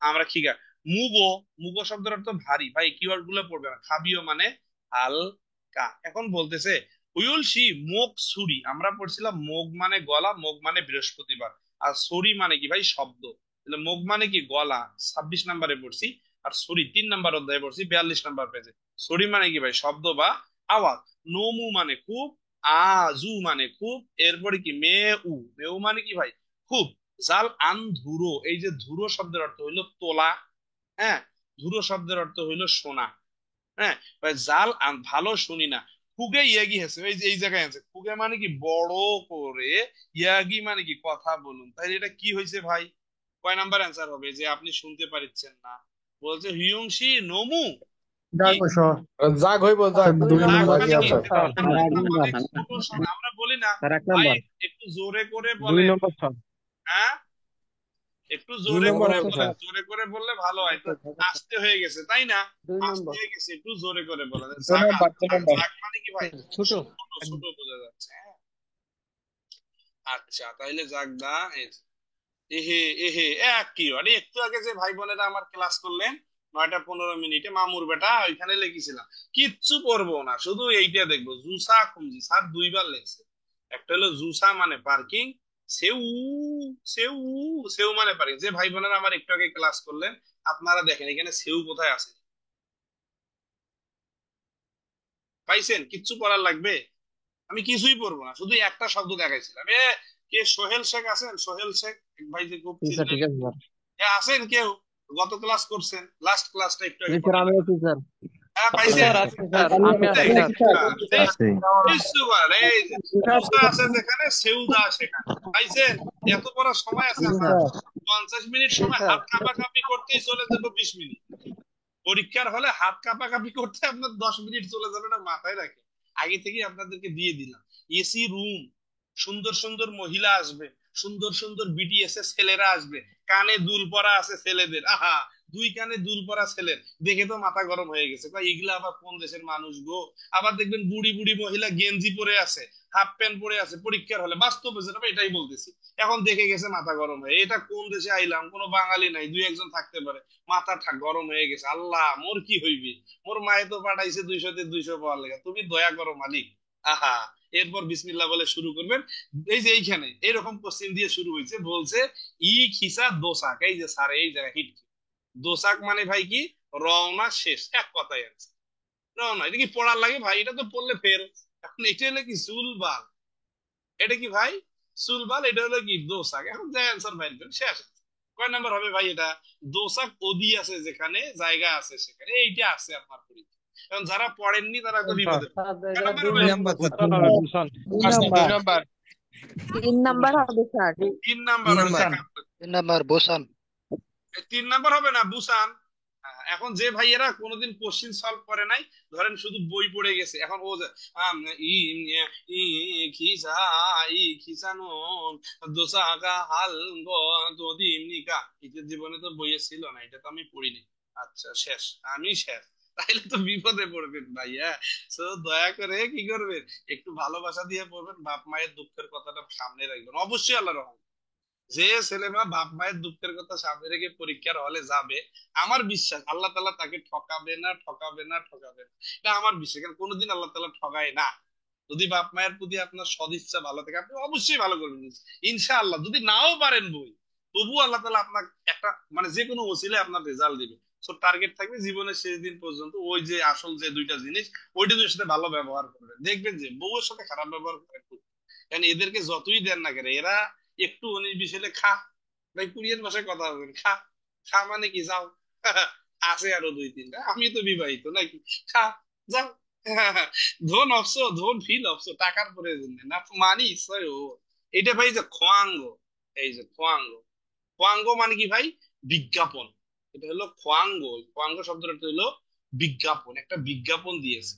Speaker 1: আমরা খিগা, মুগো, মুগো শব্দের অর্থ ভারী। ভাই কিওয়ার্ড গুলো পড়বে না। খাবিও মানে হালকা। এখন বলতেছে উইলসি মুগ ছুরি, আমরা পড়ছিলাম মুগ মানে গলা, মুগ মানে বৃহস্পতিবার, আর ছুরি মানে কি ভাই শব্দ। তাহলে মুগ মানে কি গলা, 26 নম্বরে পড়ছি, আর সরি 3 নম্বর অধ্যায়ে পড়ছি 42 নম্বর পেজে। সরি মানে কি ভাই শব্দ বা আওয়াজ। নোমু মানে খুব, আজু মানে খুব, এরপরে কি মেউ, মেউ মানে কি ভাই খুব। জাল আন ধুরো, এই যে ধুরো শব্দের অর্থ হইলো তোলা, হ্যাঁ। ধুরো শব্দের অর্থ হইলো সোনা, হ্যাঁ। ভাই জাল আন ভালো শুনি না। খুগে ইয়াগি হেসে, এই যে এই জায়গায় আছে, খুগে মানে কি বড় করে, ইয়াগি মানে কি কথা বলুন। তাহলে এটা কি হয়েছে ভাই, কয় নাম্বার অ্যান্সার হবে যে আপনি শুনতে পারছেন না? বলছে হিয়ংশি নোমু কি,
Speaker 2: জাগ হইব, জাগ।
Speaker 1: রাগ
Speaker 3: নম্বর
Speaker 1: মানে কি?
Speaker 5: আর 1 নম্বর,
Speaker 1: অনেক ছোট শোনা, আমরা বলি না
Speaker 5: আর 1
Speaker 1: ভাই
Speaker 5: নম্বর।
Speaker 1: একটু জোরে করে
Speaker 3: 2
Speaker 1: বলেন,
Speaker 3: নম্বর স্যার।
Speaker 1: হ্যাঁ একটু
Speaker 3: 2
Speaker 1: জোরে
Speaker 3: নম্বর
Speaker 1: করে
Speaker 3: আছে
Speaker 1: বলেন,
Speaker 3: স্যার।
Speaker 1: জোরে করে বললে ভালো হয় তো। আস্তে হয়ে গেছে তাই না,
Speaker 3: 2
Speaker 1: আস্তে
Speaker 3: নম্বর।
Speaker 1: হয়ে গেছে, একটু জোরে করে বলেন।
Speaker 2: 2 নম্বর, 2
Speaker 1: আর
Speaker 2: নম্বর।
Speaker 1: জাগ মানে কি ভাই
Speaker 3: ছোট।
Speaker 1: ছোট, ছোট বোঝা যাচ্ছে, হ্যাঁ। আচ্ছা তাইলে জাগ দা এহে, এহে এক কি আরে, একটু আগে যে ভাই বোনেরা আমার ক্লাস করলেন 9টা 15 মিনিটে, মামুর বেটা ওইখানে লিখেছিলাম, কিচ্ছু পড়বো না, শুধু এইটা দেখবো, জুসা খুঁজি। স্যার 2বার লেখছে, একটা হলো জুসা মানে পার্কিং, সেউ সেউ সেউ মানে পারি। যে ভাই বোনেরা আমার একটু আগে ক্লাস করলেন, আপনারা দেখেন এখানে সেউ কোথায় আছে, পাইছেন? কিচ্ছু করার লাগবে? আমি কিছুই পড়বো না, শুধু একটা শব্দ দেখাইছিলাম। কে সোহেল শেখ আছেন? সোহেল শেখ এক ভাই যে খুব
Speaker 5: জি স্যার,
Speaker 1: চিনতেন,
Speaker 5: ঠিক আছে স্যার।
Speaker 1: আছেন কেউ? গত ক্লাস করছেন, লাস্ট ক্লাসটা একটু
Speaker 5: জি
Speaker 1: আগে
Speaker 5: স্যার, আমি
Speaker 1: করাইলাম।
Speaker 5: আছি স্যার।
Speaker 1: হ্যাঁ
Speaker 3: আছি
Speaker 1: পাইছেন?
Speaker 3: স্যার, আছি স্যার, আমি আছি
Speaker 1: দেখেন,
Speaker 3: স্যার।
Speaker 4: আছে।
Speaker 1: কিছু করার নেই। এই যে মুসা আছে যেখানে, সেউদা সেখানে, পাইছেন? এত পড়ার সময় আছে
Speaker 5: জি
Speaker 1: আপনার?
Speaker 5: স্যার।
Speaker 1: 50 মিনিট
Speaker 3: জি
Speaker 1: সময়
Speaker 3: স্যার।
Speaker 1: হাত কাঁপাকাঁপি করতেই চলে যাবে 20 মিনিট। পরীক্ষার হলে হাত কাঁপাকাঁপি করতে আপনার 10 মিনিট চলে যাবে, না মাথায় রাখে। আগে থেকে আপনাদেরকে দিয়ে দিলাম এসি রুম, সুন্দর সুন্দর মহিলা আসবে, সুন্দর সুন্দর বিটিএস এর ছেলেরা আসবে, কানে দুল পরা আছে ছেলেদের, আহা, দুই কানে দুল পরা ছেলের দেখে তো মাথা গরম হয়ে গেছে, কয় এগুলা আবার কোন দেশের মানুষ গো। আবার দেখবেন বুড়ি বুড়ি মহিলা গেঞ্জি পরে আছে, হাফ প্যান্ট পরে আছে, পরীক্ষার হলে বাস্তবে যেটা এটাই বলতেছি। এখন দেখে গেছে মাথা গরম হয়ে, এটা কোন দেশে আইলাম, কোনো বাঙালি নাই, দুই একজন থাকতে পারে, মাথা গরম হয়ে গেছে। আল্লাহ মোর কি হইবে, মোর মায়ে তো পাঠাইছে 200 তে 200 পাওয়ার লেগে, তুমি দয়া করো মালিক। আহা, এরপর বিসমিল্লাহ বলে শুরু করবেন। এই যে এইখানে এরকম কোশ্চেন দিয়ে শুরু হয়েছে, বলছে ই খিসা দোসাক, এই যে স্যার এই জায়গায় হিট, দোসাক মানে ভাই কি, রওনা শেষ, এক কথায় আছে রওনা। এটা কি পড়ার লাগে ভাই? এটা তো পড়লে ফের। এখন এটা হলো কি সুলবাল, এটা কি ভাই সুলবাল, এটা হলো কি দোসাক। এখন যে অ্যান্সার বাইর করেন শেষ। কয় নাম্বার হবে ভাই এটা? দোসাক ওদি আছে যেখানে, জায়গা আছে সেখানে, এইটা আছে আপনার পরীক্ষা। এখন যারা পড়েননি তারা তো বিপদে পড়ে।
Speaker 3: স্যার,
Speaker 1: কয়
Speaker 3: এটা
Speaker 1: নাম্বার
Speaker 3: দুই
Speaker 1: হবে?
Speaker 3: নম্বর স্যার। দূষণ।
Speaker 2: 2 নাম্বার।
Speaker 6: 3 নাম্বার হবে স্যার।
Speaker 1: 3 নাম্বার হচ্ছে
Speaker 4: নাম্বার।
Speaker 1: কাপড়।
Speaker 5: 3 নাম্বার বোসান।
Speaker 1: 3 নাম্বার হবে না, বুসান। এখন যে ভাইয়েরা কোনোদিন কোশ্চিন সলভ করে নাই, ধরেন শুধু বই পড়ে গেছে, এখন ও যে ই ই খিসা ই খিসানুন দোসাকা হাল গো যদি এমনিকা, এটা জীবনে তো বইয়ে ছিল না, এটা তো আমি পড়িনি। আচ্ছা শেষ, আমি শেষ। তাইলে তো বিপদে পড়বেন ভাইয়া। তো দয়া করে কি করবেন, একটু ভালোবাসা দিয়ে পড়বেন, বাপ মায়ের দুঃখের কথাটা সামনে রাখবেন, অবশ্যই আল্লাহ রহম। যে ছেলে মা বাপ মায়ের দুঃখের কথা সামনে রেখে পরীক্ষার হলে যাবে, আমার বিশ্বাস আল্লাহ তাআলা তাকে ঠকাবে না, ঠকাবে না, ঠকাবে না। এটা আমার বিশ্বাস, কারণ কোনোদিন আল্লাহ তাআলা ঠকায় না। যদি বাপ মায়ের প্রতি আপনার সদিচ্ছা ভালো থাকে, আপনি অবশ্যই ভালো করবেন ইনশাআল্লাহ। যদি নাও পারেন বই, তবু আল্লাহ তাআলা আপনার একটা মানে যে কোনো ওসিলায় আপনার রেজাল্ট দিবে। তো টার্গেট থাকবে জীবনের শেষ দিন পর্যন্ত ওই যে আসল যে দুইটা জিনিস, ওইটা দুইটার সাথে ভালো ব্যবহার করবেন, দেখবেন যে বউয়ের সাথে খারাপ ব্যবহার করেন। কারণ এদেরকে যতই দেন না কেন, এরা একটু 19-20 হলে খা, ভাই কোরিয়ান ভাষায় কথা বলবেন, খা। খা মানে কি যাও, আছে আরো 2-3টা, আমি তো বিবাহিত নাকি, খা, যাও। ধন অবশ্য, ধন ফিল অবশ্য, টাকার প্রয়োজন নেই না, মানি ইচ্ছায় ও। এটা ভাই যে খোয়াঙ্গ, এই যে খোয়াঙ্গ, খোয়াঙ্গ মানে কি ভাই, বিজ্ঞাপন। এটা হলো খোয়াঙ্গ, খোয়াঙ্গ শব্দটা হলো বিজ্ঞাপন, একটা বিজ্ঞাপন দিয়েছে।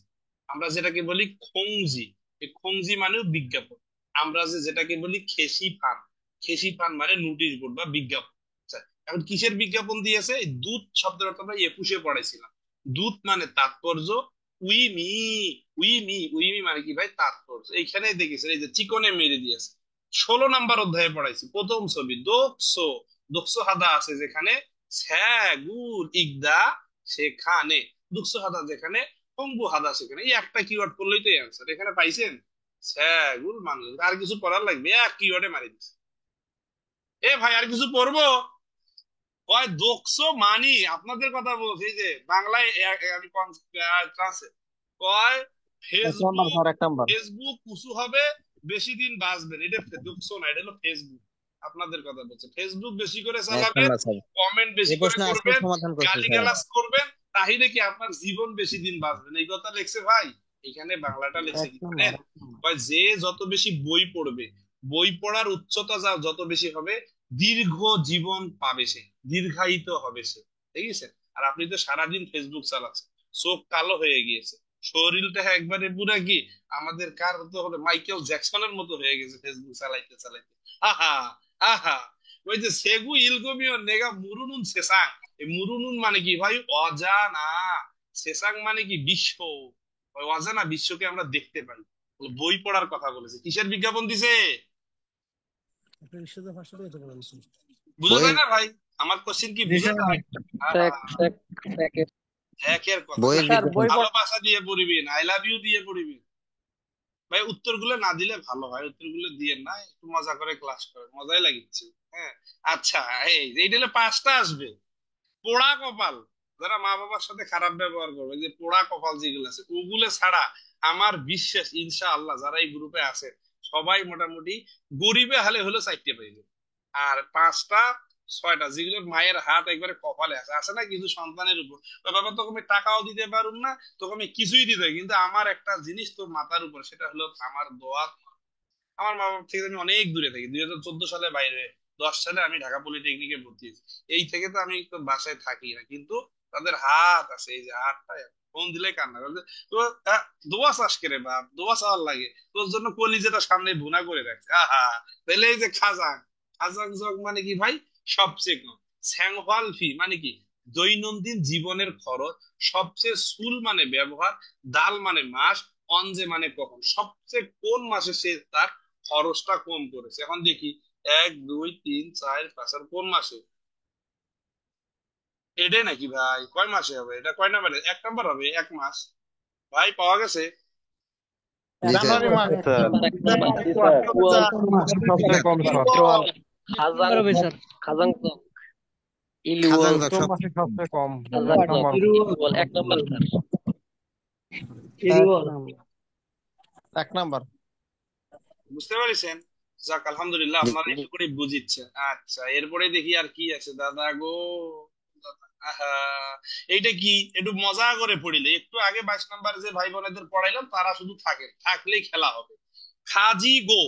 Speaker 1: আমরা যেটাকে বলি খংজি, এই খংজি মানে বিজ্ঞাপন। আমরা যেটাকে বলি খেসি ফান, খেসি ফান মানে নোটিশ বোর্ড বা বিজ্ঞাপন। আচ্ছা, এখন কিসের বিজ্ঞাপন দিয়েছে? এই দূত শব্দটা তো আমরা 21-এ পড়াইছিলাম। দূত মানে তাৎপর্য, উইমি, উইমি, উইমি মানে কি ভাই, তাৎপর্য। এইখানে দেখেছেন এই যে চিকনে মেরে দিয়েছে। 16 নাম্বার অধ্যায়ে পড়াইছি, প্রথম ছবি দোকসো, দোকসো হাদা আছে যেখানে, ছ্যাগুর ইগদা সেখানে, দুকসো হাদা যেখানে, কম্বু হাদা সেখানে, এই একটা কিওয়ার্ড করলেই তো অ্যান্সার। এখানে পাইছেন? ছ্যাগুল মানুষ, আর কিছু পড়ার লাগবে? এক কিওয়ার্ডে মারি দিচ্ছে। এ ভাই আর কিছু পড়বো? কয় দোকসো মানি, আপনাদের কথা বলছি, এই যে বাংলায় আমি কয়
Speaker 5: 1 number
Speaker 1: Facebook,
Speaker 5: sir, 1 number.
Speaker 1: Facebook উঁচু হবে, বেশি দিন বাঁচবেন, এটা দোকসো না, এটা হলো ফেসবুক। আপনাদের কথা বলছে, ফেসবুক বেশি করে
Speaker 4: 1
Speaker 1: চালাবেন,
Speaker 4: নাম্বার স্যার।
Speaker 1: কমেন্ট বেশি
Speaker 4: এই
Speaker 1: করে
Speaker 4: প্রশ্ন আজকে
Speaker 1: করবেন,
Speaker 4: সমাধান করছি স্যার।
Speaker 1: গালিগালাজ করবেন, তাহলে কি আপনার জীবন বেশি দিন বাঁচবেন, এই কথা লেখছে ভাই। এখানে বাংলাটা লেখছে
Speaker 5: 1
Speaker 1: কি
Speaker 5: নাম্বার।
Speaker 1: জানেন? কয় যে যত বেশি বই পড়বে, বই পড়ার উচ্চতা যত বেশি হবে, দীর্ঘ জীবন পাবে সে, দীর্ঘায়িত হবে সে, ঠিক আছে? আর আপনি তো সারাদিন ফেসবুক চালাচ্ছেন, চোখ কালো হয়ে গিয়েছে, শরীরটা একবারে পুরা কি আমাদের কার তো হলো মাইকেল জ্যাকসনের মতো হয়ে গেছে ফেসবুক চালাইতে চালাইতে। আহা, আহা, ওই যে সেগু ইলগমিও নেগা মুরুনুন সেসাং, এই মুরুনুন মানে কি ভাই, অজানা। সেসাং মানে কি বিশ্ব, ওই অজানা বিশ্বকে আমরা দেখতে পাই। বই পড়ার কথা বলেছে, কিসের বিজ্ঞাপন দিছে? বুঝা
Speaker 4: বই,
Speaker 1: যায় না ভাই? আমার কোশ্চেন কি বুঝা যায়?
Speaker 3: শেখ,
Speaker 1: আহা,
Speaker 3: শেখ, শেখের।
Speaker 1: একের কথা
Speaker 4: বইয়ের
Speaker 1: না,
Speaker 3: স্যার,
Speaker 4: বিজ্ঞাপন।
Speaker 3: বই পড়া।
Speaker 1: ভালোবাসা দিয়ে পড়িবেন, আই লাভ ইউ দিয়ে পড়িবেন। ভাই উত্তরগুলো না দিলে ভালো হয়, উত্তরগুলো দিয়ে না, একটু মজা করে ক্লাস করে, মজাই লাগিচ্ছে। হ্যাঁ, আচ্ছা, এই যে এইটা হলে 5টা আসবে। পোড়া কপাল, যারা মা বাবার সাথে খারাপ ব্যবহার করবে, যে পোড়া কপাল যেগুলো আছে ওগুলো ছাড়া আমার বিশ্বাস ইনশাআল্লাহ যারা এই গ্রুপে আছে সবাই মোটামুটি গরিবে হালে হলো 4টে পাইবে। আর 5টা 6টা যেগুলোর মায়ের হাত একবারে কপালে আছে, আছে না কিছু সন্তানের উপর, "ওই বাবা তোকে আমি টাকাও দিতে পারুম না, তোকে আমি কিছুই দিতে পারি, কিন্তু আমার একটা জিনিস তোর মাথার উপর, সেটা হলো আমার দোয়া। আমার মা বাবা থেকে আমি অনেক দূরে থাকি, 2014 সালে বাইরে, 10 সালে আমি ঢাকা পলিটেকনিকে ভর্তি হয়েছি। এই থেকে তো আমি তো বাসায় থাকি না, কিন্তু তাদের হাত আছে, এই যে হাতটা ফোন দিলে কান্না করে। তো আহ, দোয়া চাষ করে বাপ, দোয়া চাওয়ার লাগে, তোর জন্য কলিজাটা সামনে ভুনা করে রাখছে। আহা, তাহলে এই যে খাজাং, খাজাং জগ মানে কি ভাই? সবচেয়ে কম। স্যাংফাল ফি মানে কি? দৈনন্দিন জীবনের খরচ। সবচেয়ে সুল মানে ব্যবহার। দাল মানে মাস। অঞ্জে মানে কখন, সবচেয়ে কোন মাসে সে তার খরচটা কম করেছে। এখন দেখি 1 2 3 4 5, আর কোন মাসে? এটাই নাকি ভাই? কয় মাসে হবে এটা? কয় নাম্বারে? 1 নাম্বার হবে, 1 মাস। ভাই পাওয়া গেছে।
Speaker 4: জি স্যার।
Speaker 2: জানুয়ারি মাস।
Speaker 3: স্যার
Speaker 2: সবচেয়ে কম স্যার।
Speaker 3: খাজাং খাজাং
Speaker 4: খাজাং
Speaker 3: ইলিওল
Speaker 4: জগ
Speaker 2: সবচেয়ে কম।
Speaker 3: খাজাং ইলিওল 1 নম্বর স্যার।
Speaker 2: 1 নাম্বার।
Speaker 1: বুঝতে পেরেছেন? যাক আলহামদুলিল্লাহ, আপনারা একটু করে বুঝিচ্ছেন। আচ্ছা, এরপরে দেখি আর কি আছে দাদা গো। দাদা, আহা, এইটা কি? একটু মজা করে পড়িলে, একটু আগে 22 নাম্বার যে ভাই বোনেদের পড়াইলাম তারা শুধু থাকে, থাকলেই খেলা হবে। খাজি গো,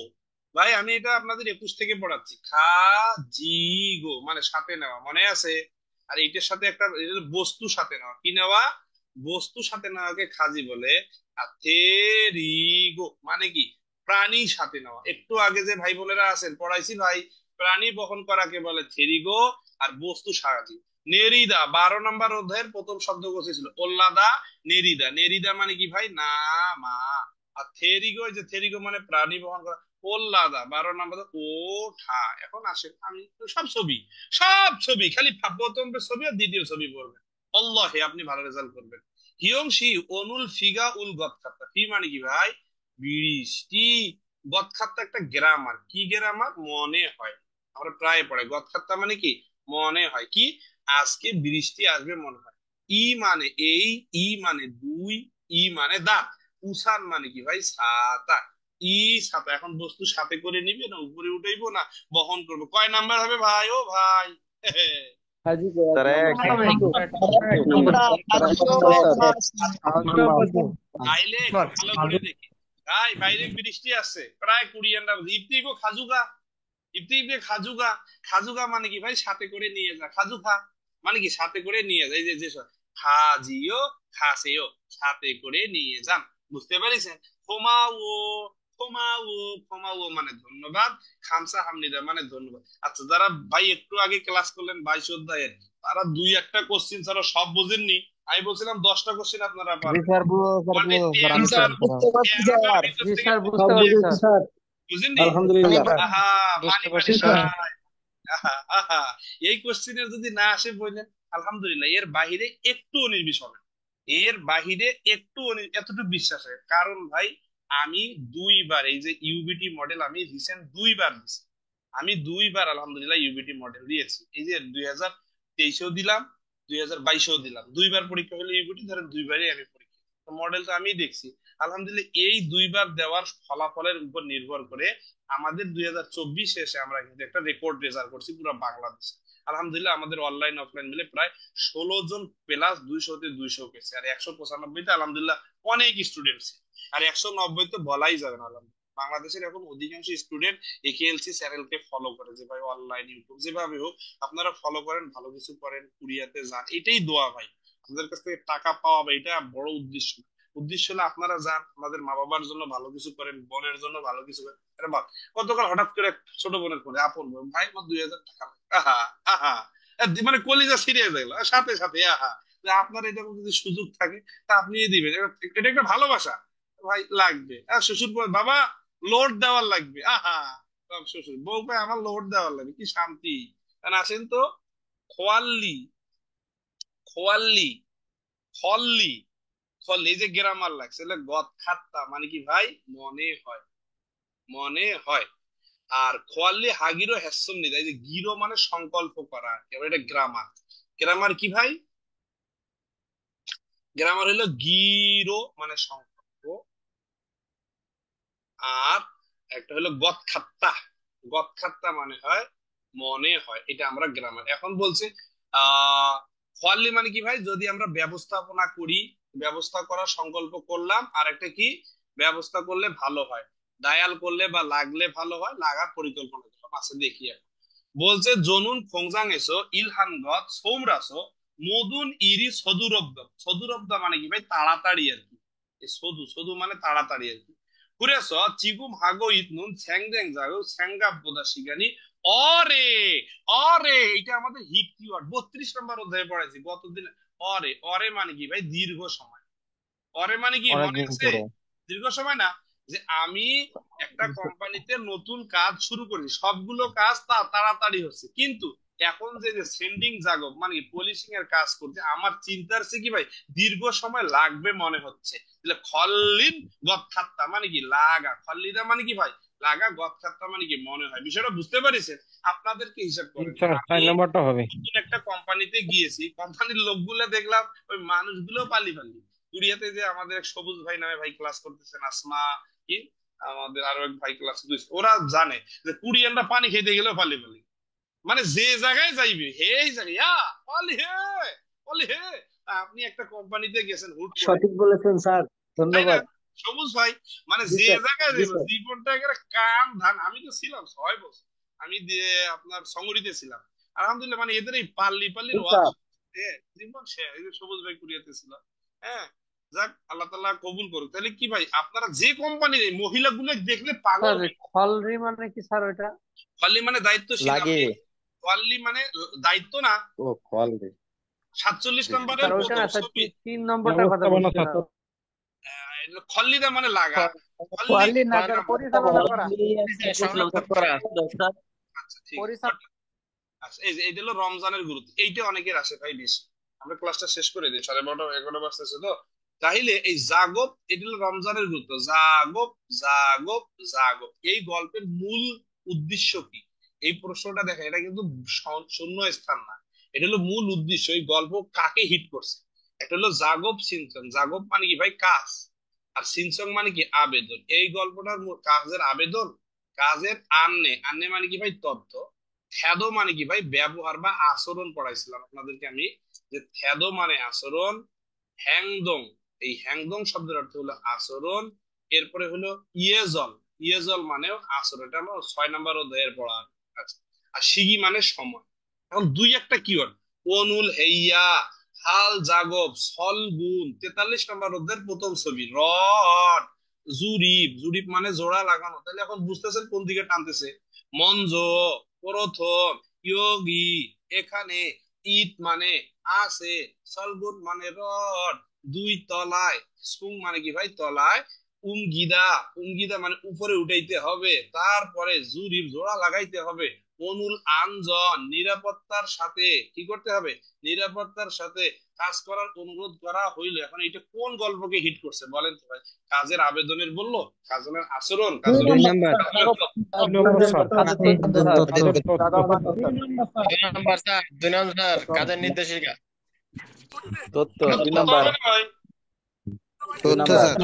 Speaker 1: ভাই আমি এটা আপনাদের 21 থেকে পড়াচ্ছি। খাজি গো মানে সাথে নেওয়া, মনে আছে? আর এইটার সাথে একটা এটা হলো বস্তু সাথে নেওয়া, কি নেওয়া? বস্তু সাথে নেওয়াকে খাজি বলে। আর থেরিগো মানে কি? প্রাণী সাথে নেওয়া। একটু আগে যে ভাই বোনেরা আছেন পড়াইছি ভাই, প্রাণী বহন করাকে বলে থেরিগো, আর বস্তু সারাজি। নেরিদা 12 নম্বর অধ্যায়ের প্রথম শব্দ কোষ ছিল ওল্লাদা। নেরিদা, নেরিদা মানে কি ভাই? না, মা। আর থেরিগো, এই যে থেরিগো মানে প্রাণী বহন করা। ওল্লাদা 12 নম্বর ওঠা। এখন আসেন, আমি তো সব ছবি, সব ছবি খালি প্রথম ছবি আর দ্বিতীয় ছবি পড়বেন, আল্লাহে আপনি ভালো রেজাল্ট করবেন। হিয়ংশি অনুল ফিগা উল গতখাতা। ফি মানে কি ভাই? বৃষ্টি। গতখাতা একটা গ্রামার, কি গ্রামার? মনে হয়, আমরা প্রায় পড়ে গতখাতা মানে কি? মনে হয় কি? আজকে বৃষ্টি আসবে মনে হয়। ই মানে এই, ই মানে দুই, ই মানে দাঁত। উসান মানে কি ভাই? ছাতা। ই ছাতা। এখন বস্তু সাথে করে নিবে না উপরে উঠাইবো না বহন করবো? কয় নাম্বার হবে ভাই? ও ভাই
Speaker 3: স্যার
Speaker 1: আইলে একটু ভালো করে দেখি। ভাই বাইরে বৃষ্টি আছে, প্রায় 20 আন্ডার। ইফতিকো খাজুগা, ইফতিকে খাজুগা। খাজুগা মানে কি ভাই? সাথে করে নিয়ে যা। খাজুখা মানে কি? সাথে করে নিয়ে যায়, এই যে খাজিও খাসেও, সাথে করে নিয়ে যান। বুঝতে পেরেছেন? ফোমাও, ফোমাও, ফোমাও মানে ধন্যবাদ। খামসা হামনিদা মানে ধন্যবাদ। আচ্ছা, যারা ভাই একটু আগে ক্লাস করলেন 22 অধ্যায়ের, তারা 2 একটা কোশ্চিন ছাড়া সব বুঝেননি। আমি বলছিলাম 10টা কোশ্চিন আপনারা পারবেন, মানে
Speaker 2: স্যার বুঝতে পারছি স্যার। সব বুঝেছি স্যার।
Speaker 1: বুঝেননি?
Speaker 2: আলহামদুলিল্লাহ।
Speaker 1: আহা,
Speaker 3: বুঝতে
Speaker 1: পানি
Speaker 3: পারছি
Speaker 1: পানি
Speaker 3: স্যার।
Speaker 1: ভাই। আহা, আহা, এই কোশ্চেনের যদি না আসে বললেন আলহামদুলিল্লাহ, এর বাহিরে একটু নির্বিষ হবেন। এর বাহিরে একটু এতটুকু বিশ্বাস হয়, কারণ ভাই আমি 2বার এই যে ইউবিটি মডেল আমি রিসেন্ট 2বার দিছি। আমি 2বার আলহামদুলিল্লাহ ইউবিটি মডেল দিয়েছি। এই যে 2023-এও দিলাম, 2022-এও দিলাম। 2বার পরীক্ষা হলে ইউবিটি, ধরেন 2বারই আমি পরীক্ষা, মডেলটা আমি দেখছি। আলহামদুলিল্লাহ এই 2বার দেওয়ার ফলাফলের উপর নির্ভর করে আমাদের 2024 শেষে আমরা কিন্তু একটা রেকর্ড রেজাল্ট করছি পুরো বাংলাদেশে। আলহামদুলিল্লাহ আমাদের অনলাইন অফলাইন মিলে প্রায় 16 জন প্লাস 200-তে 200 পেয়েছে, আর 195-তে আলহামদুলিল্লাহ অনেক স্টুডেন্ট, আর 190 তো বলাই যাবে না। আলহামদুলিল্লাহ বাংলাদেশের এখন অধিকাংশ স্টুডেন্ট একেএলসি চ্যানেলকে ফলো করে, যে ভাই অনলাইন ইউটিউব যেভাবে হোক আপনারা ফলো করেন, ভালো কিছু করেন, কুরিয়াতে যান, এটাই দোয়া ভাই। আপনাদের কাছ থেকে টাকা পাওয়া বা এটা বড় উদ্দেশ্য না। উদ্দেশ্য হলো আপনারা যান, আমাদের মা বাবার জন্য ভালো কিছু করেন, বোনের জন্য ভালো কিছু করেন। আরে বাপ, গতকাল হঠাৎ করে এক ছোট বোনের ফোনে, আপন বোন, ভাই আমার 2000 টাকা লাগবে। আহা, আহা, মানে কলিজা সিরিয়াস হয়ে গেল সাথে সাথে। আহা, যে আপনার এরকম যদি সুযোগ থাকে তা আপনি দিবেন, এটা একটা ভালোবাসা। ভাই লাগবে। আর শ্বশুর বলে, বাবা লোড দেওয়ার লাগবে। আহা, সব শ্বশুর বউ ভাই আমার লোড দেওয়ার লাগবে, কি শান্তি। কারণ আসেন তো, খোয়াল্লি, খোয়াল্লি, খল্লি, এই যে গ্রামার লাগছে গদ খাত্তা মানে কি ভাই মনে হয়, মনে হয়। আর খোয়াল্লি হাগিরো হ্যাসম নিদা, এই যে গিরো মানে সংকল্প করা, এবার এটা গ্রামার। গ্রামার কি ভাই? গ্রামার হলো গিরো মানে সংকল্প, আর একটা হলো গদখাত্তা। গদখাত্তা মানে হয় মনে হয়, এটা আমরা গ্রামার। এখন বলছে খোয়াল্লি মানে কি ভাই? যদি আমরা ব্যবস্থাপনা করি, ব্যবস্থা করার সংকল্প করলাম, আর একটা কি ব্যবস্থা করলে ভালো হয়, ডায়াল করলে বা লাগলে ভালো হয়, লাগার পরিকল্পনা করলাম। আচ্ছা দেখি এখন। বলছে জনুন খোংজাং এসো ইলহান গদ সৌমরাসো মদুন ইরি সদুরব্দ। সদুরব্দ মানে কি ভাই? তাড়াতাড়ি আর কি। এই সদু, সদু মানে তাড়াতাড়ি আর কি। কুরেস চিগুম হাগো ইতনুন ছ্যাংদেং জাগো ছ্যাংগাব বোদা শিগানি অরে। অরে এটা আমাদের হিট কিওয়ার্ড, 32 নম্বর অধ্যায়ে পড়াইছি গতদিন। অরে, অরে মানে কি ভাই? দীর্ঘ সময়। অরে মানে কি মনে
Speaker 2: অনেকদিন
Speaker 1: আছে?
Speaker 2: পরে।
Speaker 1: দীর্ঘ সময় না, যে আমি একটা কোম্পানিতে নতুন কাজ শুরু করি, সবগুলো কাজ তাড়াতাড়ি হচ্ছে, কিন্তু এখন যে সেন্ডিং জাগব মানে কি পলিশিং এর কাজ করতে আমার চিন্তার সে কি ভাই দীর্ঘ সময় লাগবে মনে হচ্ছে। তাহলে খল্লিন গদখাত্তা মানে কি লাগা, খল্লিদা মানে কি ভাই লাগা, গদখাত্তা মানে কি মনে হয়। বিষয়টা বুঝতে পারিছেন? আপনাদেরকে হিসাব করেন,
Speaker 2: স্যার
Speaker 1: আমি
Speaker 2: 4 নম্বরটা হবে।
Speaker 1: নতুন একটা কোম্পানিতে গিয়েছি, কোম্পানির লোকগুলো দেখলাম ওই মানুষগুলো পালি পালি। কুরিয়াতে যে আমাদের এক সবুজ ভাই নামে ভাই ক্লাস করতেছেন, আসমা কি আমাদের আরো এক ভাই ক্লাস করতেছে, ওরা জানে যে কুরিয়ানরা পানি খেতে গেলেও পালি পালি, মানে যে জায়গায় যাইবে এই জায়গায় পালি হে, পালি হে। আপনি একটা কোম্পানিতে গেছেন হুট করে,
Speaker 2: সঠিক বলেছেন স্যার,
Speaker 1: তাই না
Speaker 2: ধন্যবাদ।
Speaker 1: সবুজ ভাই? মানে
Speaker 2: জি
Speaker 1: যে
Speaker 2: স্যার,
Speaker 1: জায়গায়
Speaker 2: জি
Speaker 1: যাবে
Speaker 2: স্যার।
Speaker 1: জীবনটা একেবারে কাম ধান। আমি তো ছিলাম 6 বছর, আমি দিয়ে আপনার সংগঠিতে ছিলাম, আলহামদুলিল্লাহ। মানে এদের এই পাল্লি পাল্লির
Speaker 2: জি
Speaker 1: ওয়াজ
Speaker 2: স্যার।
Speaker 1: জীবন শেষ। এই যে সবুজ ভাই কুরিয়াতে ছিল, হ্যাঁ। যাক, আল্লাহ তাআলা কবুল করুক। তাহলে কি ভাই আপনারা যে কোম্পানির এই মহিলাগুলো দেখলে পাগল
Speaker 3: স্যার
Speaker 1: হয়ে,
Speaker 3: খলরি মানে কি স্যার ওইটা?
Speaker 1: পাল্লি মানে দায়িত্বশীল।
Speaker 2: লাগে।
Speaker 1: আপনি পাল্লি মানে দায়িত্ব না।
Speaker 2: ও কল রে।
Speaker 1: 47 নম্বরের
Speaker 3: স্যার ওইটা
Speaker 1: প্রথম
Speaker 3: না স্যার,
Speaker 1: ছবি।
Speaker 3: 3 নম্বরটার কথা
Speaker 2: ব্যবস্থাপনা
Speaker 3: বলছি
Speaker 2: ছাত্র।
Speaker 3: স্যার।
Speaker 1: খল্লিদা মানে লাগা, খল্লি
Speaker 3: কোয়ালি না
Speaker 1: মানে
Speaker 3: স্যার, পরিচালনা করা।
Speaker 1: আচ্ছা ঠিক
Speaker 3: পরিচালনা।
Speaker 1: আছে। আচ্ছা এই যে এইটা হলো রমজানের গুরুত্ব, এইটা অনেকের আসে ভাই বেশি। আমরা ক্লাসটা শেষ করে দিই, 12:30 11 বাজতেছে তো। তাইলে এই জাগব এটা হলো রমজানের গুরুত্ব। জাগব, জাগব, জাগব, এই গল্পের মূল উদ্দেশ্য কি? এই প্রশ্নটা দেখেন, এটা কিন্তু শূন্য স্থান না, এটা হলো মূল উদ্দেশ্য। এই গল্প কাকে হিট করছে? একটা হলো জাগব সিনচন। জাগব মানে কি ভাই? কাজ। আর সিনচং মানে কি? আবেদন। এই গল্পটার কাজের আবেদন, কাজের আন্নে, আন্নে মানে কি ভাই? তথ্য। থ্যাদো মানে কি ভাই? ব্যবহার বা আচরণ পড়াইছিলাম আপনাদেরকে আমি, যে থ্যাদো মানে আচরণ। হ্যাংদং, এই হ্যাংদং শব্দের অর্থ হলো আচরণ। এরপরে হলো ইয়েজল, ইয়েজল মানেও আচরণ, এটা আমার 6 নম্বর অধ্যায়ের পড়া। আচ্ছা, আর সিগি মানে সময়। এখন দুই একটা কিওয়ার্ড, অনুল হেইয়া, হাল জাগব, সল গুণ, 43 নম্বর অধ্যায়ের প্রথম ছবি রড, জুরিপ, জুরিপ মানে জোড়া লাগানো। তাহলে এখন বুঝতেছেন কোন দিকে টানতেছে। মঞ্জ, প্রথম, ইয়োগী, এখানে, ইট মানে আছে, সলগুন মানে রড, দুই তলায়, সুং মানে কি ভাই? তলায়, উমগিদা, উমগিদা মানে উপরে উঠাইতে হবে, তারপরে জুরিপ জোড়া লাগাইতে হবে, অনুল আনজন নিরাপত্তার সাথে কি করতে হবে? নিরাপত্তার সাথে কাজ করার অনুরোধ করা হইলো। এখন এটা কোন গল্পকে হিট করছে বলেন তো ভাই? কাজের আবেদনের বললো, কাজের আচরণ, কাজের
Speaker 2: 2 নাম্বার। 2 নম্বর স্যার।
Speaker 4: দুই নম্বর কাজের নির্দেশিকা।
Speaker 2: তথ্য 2
Speaker 1: তথ্য
Speaker 2: নাম্বার।
Speaker 1: হবে না ভাই?
Speaker 5: তথ্য স্যার।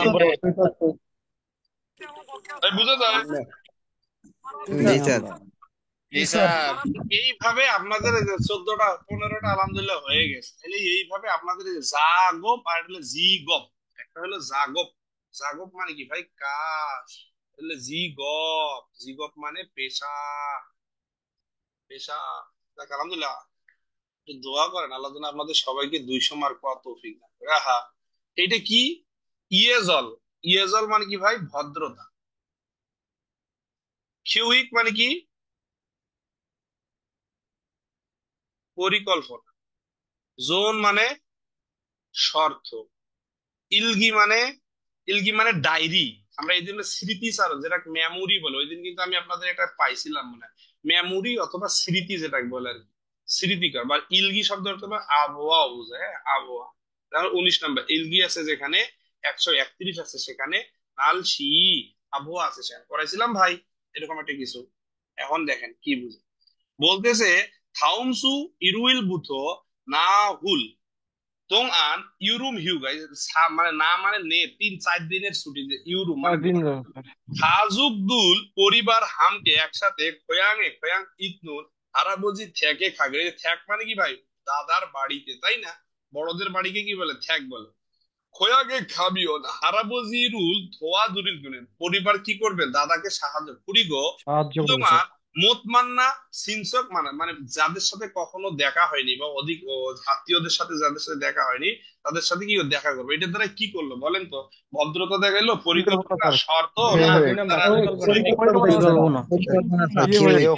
Speaker 1: ভাই বুঝা যায়?
Speaker 5: জি স্যার।
Speaker 4: জি স্যার।
Speaker 1: এইভাবে আপনাদের 14টা 15টা আলহামদুলিল্লাহ হয়ে গেছে। তাহলে এইভাবে আপনাদের এই যে জাগব আর হলো জিগব, একটা হলো জাগব। জাগব মানে কি ভাই? কাজ। হলো জিগব, জিগব মানে পেশা, পেশা। দেখ আলহামদুলিল্লাহ, একটু দোয়া করেন আল্লাহ যেন আপনাদের সবাইকে 200 মার্ক পাওয়ার তৌফিক দান করে। আহা, এটা কি? ইয়েজল, ইয়েজল মানে কি ভাই? ভদ্রতা। কিউইক মানে কি? পরিকল্পনা। জোন মানে শর্ত। ইলগি মানে, ইলগি মানে ডায়েরি। আমরা এই জন্য স্মৃতি স্যার যেটা মেমোরি বলে, ওই দিন কিন্তু আমি আপনাদের এটা পাইছিলাম মনে হয়, মেমোরি অথবা স্মৃতি যেটা বলে আর কি, স্মৃতিকর। বা ইলগি শব্দ অর্থ আবহাওয়া বোঝায়, হ্যাঁ আবহাওয়া। তাহলে 19 নাম্বার এলগি আছে যেখানে, 131 আছে সেখানে, লাল শি আবহাওয়া আছে সেখানে। পড়াইছিলাম ভাই এরকম একটা কিছু। এখন দেখেন কি বুঝে বলতেছে, থাউমসু ইরুইল বুথো না হুল তোং আন ইউরুম হিউ গাই, মানে না মানে নে 3-4 দিনের ছুটি, যে ইউরুম মানে হাজুকদুল পরিবার হামকে একসাথে খয়াঙে খয়াং ইতনুর হারাবজি থ্যাকে খাগে। থ্যাক মানে কি ভাই, দাদার বাড়িতে, তাই না? বড়দের বাড়িকে কি বলে, থ্যাক বলে। খয়াগে খাবিও না হারাবজি রুল ধোয়া দুরিল গুনেন, পরিবার কি করবে, দাদাকে সাহায্য করিগো। তোমার মোতমান্না সিনসক মানে মানে যাদের সাথে কখনো দেখা হয়নি বা অধিক আত্মীয়দের সাথে যাদের সাথে দেখা হয়নি তাদের সাথে কি দেখা করবে, এটার দ্বারা কি করলো বলেন তো? ভদ্রতা দেখাইলো, পরিকল্পনা, শর্ত না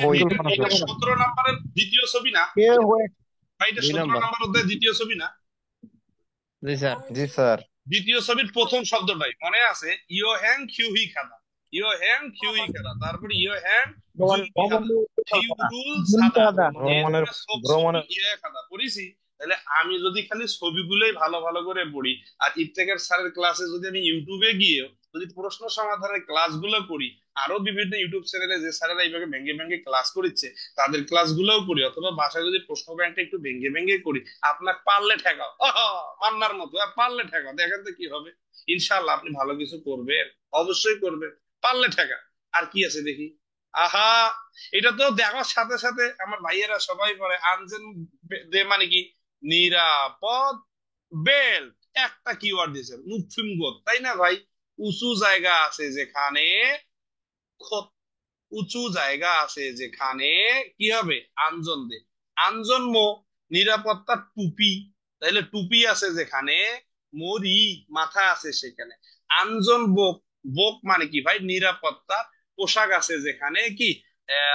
Speaker 2: পরিকল্পনা।
Speaker 1: 17 নম্বরের দ্বিতীয় ছবি না ভাই? এটা 17 নম্বর অধ্যায়ের দ্বিতীয় ছবি না?
Speaker 3: জি স্যার।
Speaker 5: জি স্যার।
Speaker 1: দ্বিতীয় ছবির প্রথম শব্দটাই মনে আছে, ইয়ো হ্যাং খিউ হি খাদা, ইয়ো হ্যাং খিউ হি খাদা, তারপরে ইয়ো হ্যাং পড়িছি। তাহলে আমি যদি খালি ছবিগুলোই ভালো ভালো করে পড়ি, আর ইফতেখার স্যারের ক্লাসে যদি আমি ইউটিউবে গিয়ে যদি প্রশ্ন সমাধানের ক্লাসগুলো করি, আরো বিভিন্ন ইউটিউব চ্যানেলে যে স্যারেরা এইভাবে ভেঙে ভেঙে ক্লাস করিচ্ছে তাদের ক্লাসগুলোও করি, অথবা বাসায় যদি প্রশ্ন ব্যাংকটা একটু ভেঙে ভেঙে করি, আপনার পারলে ঠেকাও, মান্নার মতো পারলে ঠেকাও, দেখেন তো কি হবে। ইনশাল্লাহ আপনি ভালো কিছু করবেন, অবশ্যই করবেন, পারলে ঠেকা। আর কি আছে দেখি, আহা, এটা তো দেখার সাথে সাথে আমার ভাইয়েরা সবাই পড়ে আনজেন দে মানে কি, নিরাপদ বেল্ট, একটা কিওয়ার্ড দিয়েছেন মুফিমগত, তাই না ভাই? উঁচু জায়গা আছে যেখানে, উঁচু জায়গা আছে যেখানে কি হবে, আঞ্জন দে, আঞ্জন্ম নিরাপত্তা টুপি, তাইলে টুপি আছে যেখানে, মরি মাথা আছে সেখানে, আঞ্জন বোক, বোক মানে কি ভাই, নিরাপত্তা পোশাক আছে যেখানে কি,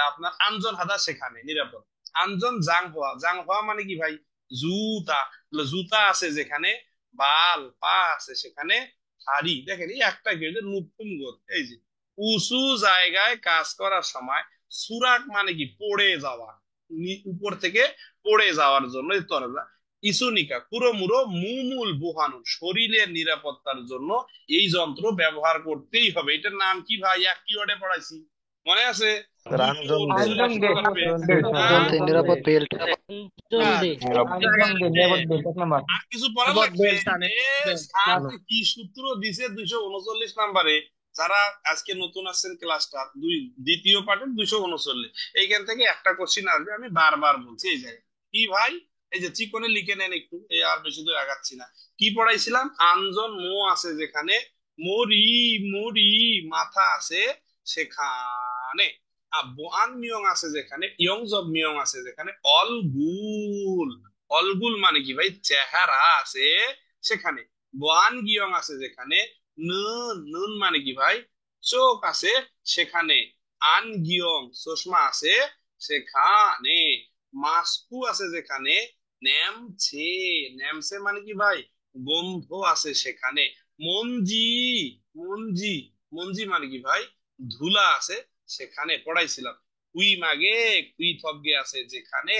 Speaker 1: আপনার আঞ্জন হাদা সেখানে নিরাপদ, আঞ্জন জাং হওয়া, জাং হওয়া মানে কি ভাই, জুতা, জুতা আছে যেখানে, বাল পা আছে সেখানে, হাড়ি। দেখেন এই একটা কি নুপুম গোত, এই যে উঁচু জায়গায় কাজ করার সময় সুরাক মানে কি, পড়ে যাওয়া, উপর থেকে পড়ে যাওয়ার জন্য তরজা, ইসুনিকা কুড়োমুড়ো মুমুল বুহানু, শরীরের নিরাপত্তার জন্য এই যন্ত্র ব্যবহার করতেই হবে। এটার নাম কি ভাই, এক কিওয়ার্ডে পড়াইছি, মনে আছে?
Speaker 3: নিরাপদ বেল্ট।
Speaker 1: আর কিছু পড়া লাগবে? কি সূত্র দিছে 239 নাম্বারে, যারা আজকে নতুন আসছেন ক্লাসটা দ্বিতীয় পার্টের 239, এইখান থেকে একটা কোশ্চিন আসবে, আমি বারবার বলছি এই জায়গায়। কি ভাই, এই যে চিকনে লিখে নেন একটু, এই আর বেশি দূর আগাচ্ছি না। কি পড়াইছিলাম, আঞ্জন মো আছে যেখানে, মরি মরি মাথা আছে সেখানে, বোয়ান মিয়ং আছে যেখানে, ইয়ং জব মিয়ং আছে যেখানে, অলগুল, অলগুল মানে কি ভাই, চেহারা আছে সেখানে, বোয়ান গিয়ং আছে যেখানে, নুন নুন মানে কি ভাই, চোখ আছে সেখানে, আন গিয়ং চশমা আছে সেখানে, মাস্কু আছে যেখানে, নেমছে, নেমছে মানে কি ভাই, গন্ধ আছে সেখানে, মঞ্জি মঞ্জি, মঞ্জি মানে কি ভাই, ধুলা আছে সেখানে। পড়াইছিলাম কুই মাগে কুই থবগে আছে যেখানে,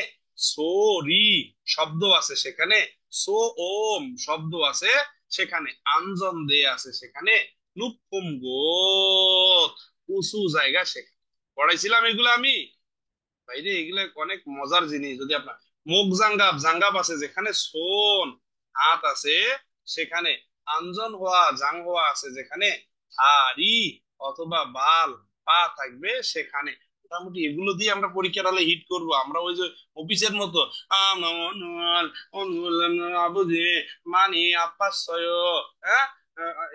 Speaker 1: সোরি শব্দ আছে সেখানে, সো ওম শব্দ আছে সেখানে, আঞ্জন দে আছে সেখানে, নুপুম গোত উঁচু জায়গা সেখানে। পড়াইছিলাম এগুলো আমি ভাইরে, এগুলো অনেক মজার জিনিস। যদি আপনার মুখ জাঙ্গাব, জাঙ্গাব আছে যেখানে, সোন হাত আছে সেখানে, আঞ্জন হওয়া জাং হওয়া আছে যেখানে, হাড়ি অথবা বাল পা থাকবে সেখানে। মোটামুটি এগুলো দিয়ে আমরা পরীক্ষার হলে হিট করব। আমরা ওই যে অফিসের মতো মানে আপাশয়, হ্যাঁ,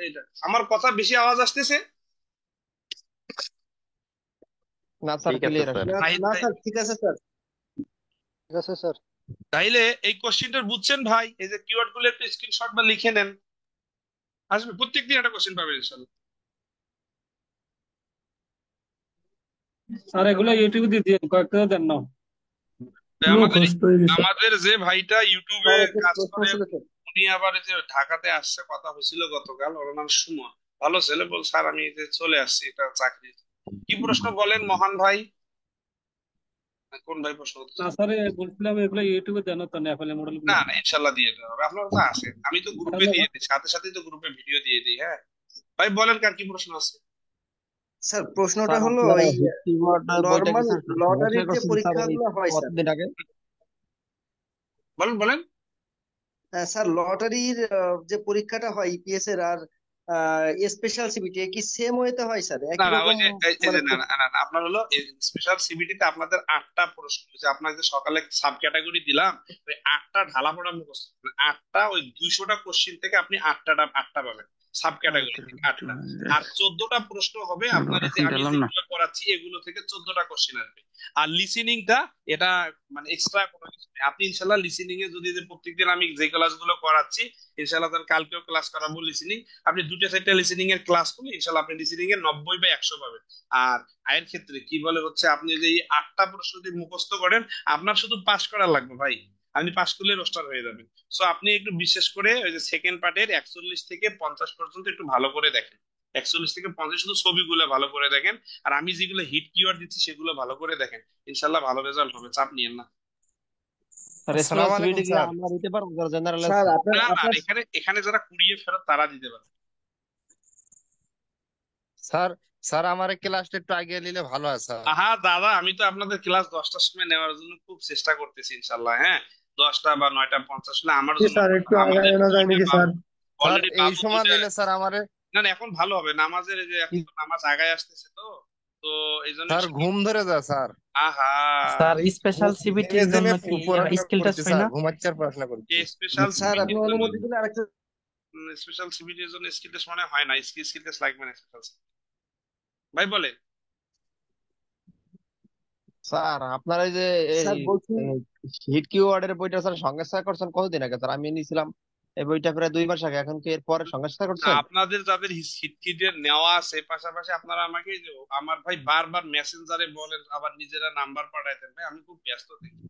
Speaker 1: এটা আমার কথা বেশি আওয়াজ আসতেছে?
Speaker 3: না স্যার, ক্লিয়ার আছে।
Speaker 2: ঠিক আছে স্যার, ঠিক আছে স্যার।
Speaker 1: তাইলে এই কোশ্চেনটা বুঝছেন ভাই? এই যে কিওয়ার্ড গুলো একটু স্ক্রিনশট বা লিখে নেন, আসবে প্রত্যেকদিন একটা কোশ্চেন পাবেন ইনশাআল্লাহ।
Speaker 7: স্যার এগুলো ইউটিউবে দিয়ে দিন, কয়েকটা দেন না।
Speaker 1: আমাদের আমাদের যে ভাইটা ইউটিউবে কাজ করে, উনি আবার এই যে ঢাকাতে আসছে, কথা হয়েছিল গতকাল, ওর নাম সুমন, ভালো ছেলে, বল স্যার আমি এই যে চলে আসছি এটা চাকরি। কি প্রশ্ন বলেন মহান ভাই? কোন ভাই প্রশ্ন করতে
Speaker 7: না
Speaker 1: চান?
Speaker 7: স্যার বলছিলাম এগুলো ইউটিউবে দেন তো নেপালি মডেল গুলো
Speaker 1: না না, ইনশাল্লাহ দিয়ে দেওয়া হবে, আপনারা তো আছেন, আমি তো গ্রুপে দিয়ে দিই, সাথে সাথে তো গ্রুপে ভিডিও দিয়ে দিই। হ্যাঁ ভাই বলেন, কার কি প্রশ্ন আছে?
Speaker 2: স্যার প্রশ্নটা
Speaker 8: স্যার
Speaker 2: হলো
Speaker 8: আপনার
Speaker 2: এই
Speaker 8: কিবোর্ড বইটা কি
Speaker 2: নর্মাল
Speaker 8: স্যার সংস্কার
Speaker 2: লটারির যে
Speaker 8: করছেন স্যার এই
Speaker 2: পরীক্ষাগুলো হয় স্যার,
Speaker 8: কতদিন আগে?
Speaker 1: বলেন বলেন।
Speaker 2: স্যার লটারির যে পরীক্ষাটা হয় ইপিএস এর আর স্পেশাল সিবিটি কি সেম ওয়েতে হয় স্যার,
Speaker 1: না
Speaker 2: একই
Speaker 1: না, ওই
Speaker 2: রকম?
Speaker 1: যে এই
Speaker 2: মানে
Speaker 1: যে না না না না, আপনার হলো স্পেশাল সিবিটি তে আপনাদের 8টা প্রশ্ন হচ্ছে, আপনাকে সকালে সাব ক্যাটাগরি দিলাম, ওই 8টা ঢালা পড়া মুখস্থ, 8টা ওই 200টা কোশ্চিন থেকে আপনি 8টা পাবেন সাব ক্যাটাগরি থেকে 8টা। আর 14টা প্রশ্ন হবে আপনার এই যে আমি যেগুলো করাচ্ছি এগুলো থেকে 14টা কোশ্চিন আসবে। আর লিসেনিংটা এটা মানে এক্সট্রা কোনো কিছু নেই। আপনি ইনশাল্লাহ লিসেনিং এ যদি যে প্রত্যেকদিন আমি যে ক্লাসগুলো করাচ্ছি ইনশাল্লাহ তার কালকেও ক্লাস করাবো লিসেনিং, আপনি 2টা 4টা লিসেনিং এর ক্লাস করলে ইনশাল্লাহ আপনি লিসেনিং এর 90 বা 100 পাবেন। আর আয়ের ক্ষেত্রে কি বলে হচ্ছে, আপনি যে এই 8টা প্রশ্ন যদি মুখস্থ করেন আপনার শুধু পাস করা লাগবে ভাই, আপনি পাস করলে রোস্টার হয়ে যাবেন। সো আপনি একটু বিশেষ করে ওই যে সেকেন্ড পার্টের 41 থেকে 50 পর্যন্ত একটু ভালো করে দেখেন, 41 থেকে 50 শুধু ছবিগুলো ভালো করে দেখেন, আর আমি যেগুলো হিট কিওয়ার্ড দিচ্ছি সেগুলো ভালো করে দেখেন, ইনশাল্লাহ ভালো রেজাল্ট হবে, চাপ নিয়েন না।
Speaker 8: স্যার
Speaker 4: আসসালামু আলাইকুম
Speaker 8: রেসপন্সিবিলিটি কি
Speaker 4: স্যার।
Speaker 8: আমরা দিতে পারবো যারা জেনারেল
Speaker 2: স্যার
Speaker 8: আছে?
Speaker 2: আপনার
Speaker 1: না না,
Speaker 2: আপনার
Speaker 1: এখানে এখানে যারা কুড়িয়ে ফেরত তারা দিতে পারে।
Speaker 4: স্যার স্যার আমার ক্লাসটা একটু আগে নিলে ভালো হয় স্যার।
Speaker 1: আহা দাদা, আমি তো আপনাদের ক্লাস 10টার সময় নেওয়ার জন্য খুব চেষ্টা করতেছি ইনশাল্লাহ। হ্যাঁ 10টা বা 9টা 50 হলে আমার জন্য
Speaker 2: স্যার একটু আগায় আনা যায় নাকি স্যার?
Speaker 4: স্যার
Speaker 1: অলরেডি
Speaker 4: এই
Speaker 1: বাবু
Speaker 4: সময় নিলে স্যার আমারে
Speaker 1: না না, এখন ভালো হবে, নামাজের এই যে এখন তো নামাজ আগায় আসতেছে, তো তো এই জন্য
Speaker 4: স্যার ঘুম ধরে যায় স্যার।
Speaker 1: আহা
Speaker 3: স্যার স্পেশাল সিবিটির জন্য কি
Speaker 4: পড়াশোনা
Speaker 3: স্কিল টেস্ট
Speaker 4: করছি
Speaker 3: হয়
Speaker 4: স্যার,
Speaker 3: না?
Speaker 4: ঘুমাচ্ছি আর পড়াশোনা করছি।
Speaker 1: স্পেশাল
Speaker 2: স্যার আপনি
Speaker 1: সিবিটির জন্য,
Speaker 2: অনুমতি দিলে আরেকটা।
Speaker 1: স্পেশাল সিবিটির জন্য স্কিল টেস্ট মানে হয় না, স্কিল টেস্ট লাগবে না স্পেশাল। ভাই বলে
Speaker 8: স্যার আপনার এই যে এই
Speaker 2: স্যার বলছি
Speaker 8: হিট কিওয়ার্ডের বইটা স্যার সংস্কার করছেন কতদিন আগে? স্যার আমি নিয়েছিলাম এই বইটা প্রায় 2 মাস আগে, এখন কি এর পরে সংস্কার করছেন?
Speaker 1: আপনাদের যাদের হিটকিটের নেওয়া আছে পাশাপাশি আপনারা আমাকে এই যে আমার ভাই বারবার মেসেঞ্জারে বলেন, আবার নিজেরা নাম্বার পাঠাইতেন, ভাই আমি খুব ব্যস্ত থাকি,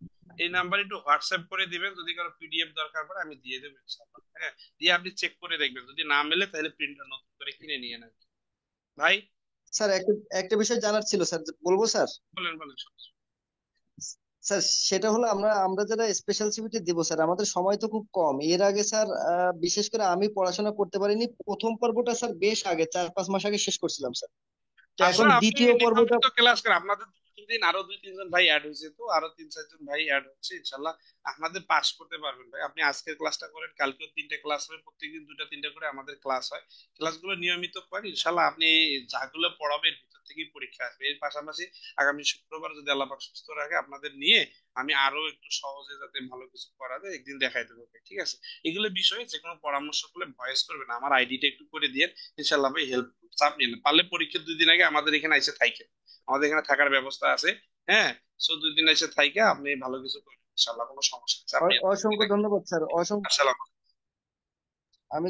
Speaker 1: এই নাম্বার একটু হোয়াটসঅ্যাপ করে দিবেন, যদি কারো পিডিএফ দরকার পড়ে আমি দিয়ে দেবো ইনশাআল্লাহ। হ্যাঁ দিয়ে আপনি চেক করে দেখবেন, যদি না মেলে তাহলে প্রিন্টার নতুন করে কিনে নিয়ে নেন ভাই।
Speaker 2: স্যার একটা একটা বিষয় জানার ছিল স্যার, বলবো স্যার?
Speaker 1: বলেন বলেন।
Speaker 2: স্যার সেটা হলো আমরা আমরা যারা স্পেশাল সিবিটি দিব স্যার, আমাদের সময় তো খুব কম। এর আগে স্যার বিশেষ করে আমি পড়াশোনা করতে পারিনি, প্রথম পর্বটা স্যার বেশ আগে 4-5 মাস আগে শেষ করছিলাম স্যার। তো এখন
Speaker 1: আসলে আপনি
Speaker 2: দ্বিতীয় পর্বটা।
Speaker 1: নিয়মিত ক্লাস করেন, আপনাদের দিন আরো 2-3 জন ভাই অ্যাড হয়েছে, তো আরো 3-4 জন ভাই অ্যাড হচ্ছে, ইনশাল্লাহ আপনাদের পাস করতে পারবেন ভাই। আপনি আজকের ক্লাসটা করেন, কালকেও 3টে ক্লাস হবে, প্রত্যেকদিন 2টা 3টা করে আমাদের ক্লাস হয়, ক্লাসগুলো নিয়মিত করেন, ইনশাল্লাহ আপনি যাগুলো পড়াবেন এর ভিতর থেকেই পরীক্ষা আসবে। এর পাশাপাশি আগামী শুক্রবার যদি আল্লাহ পাক সুস্থ রাখে আপনাদের নিয়ে আমি আরো একটু সহজে যাতে ভালো কিছু করা যায় একদিন দেখাই দেবো, ঠিক আছে? এগুলো বিষয়ে যে কোনো পরামর্শ করলে ভয়েস করবেন, আমার আইডিটা একটু করে দিয়ে ইনশাল্লাহ ভাই হেল্প, চাপ নিয়ে নেন। পারলে পরীক্ষার 2 দিন আগে আমাদের এখানে এসে থাকেন, আমাদের এখানে থাকার ব্যবস্থা আছে। হ্যাঁ সো 2 দিন এসে থাইকে আপনি ভালো কিছু করবেন ইনশাল্লাহ, কোনো সমস্যা নেই, চাপ নিয়েন না।
Speaker 2: অসংখ্য ধন্যবাদ স্যার, অসংখ্য।
Speaker 1: আসসালাম।
Speaker 2: আমি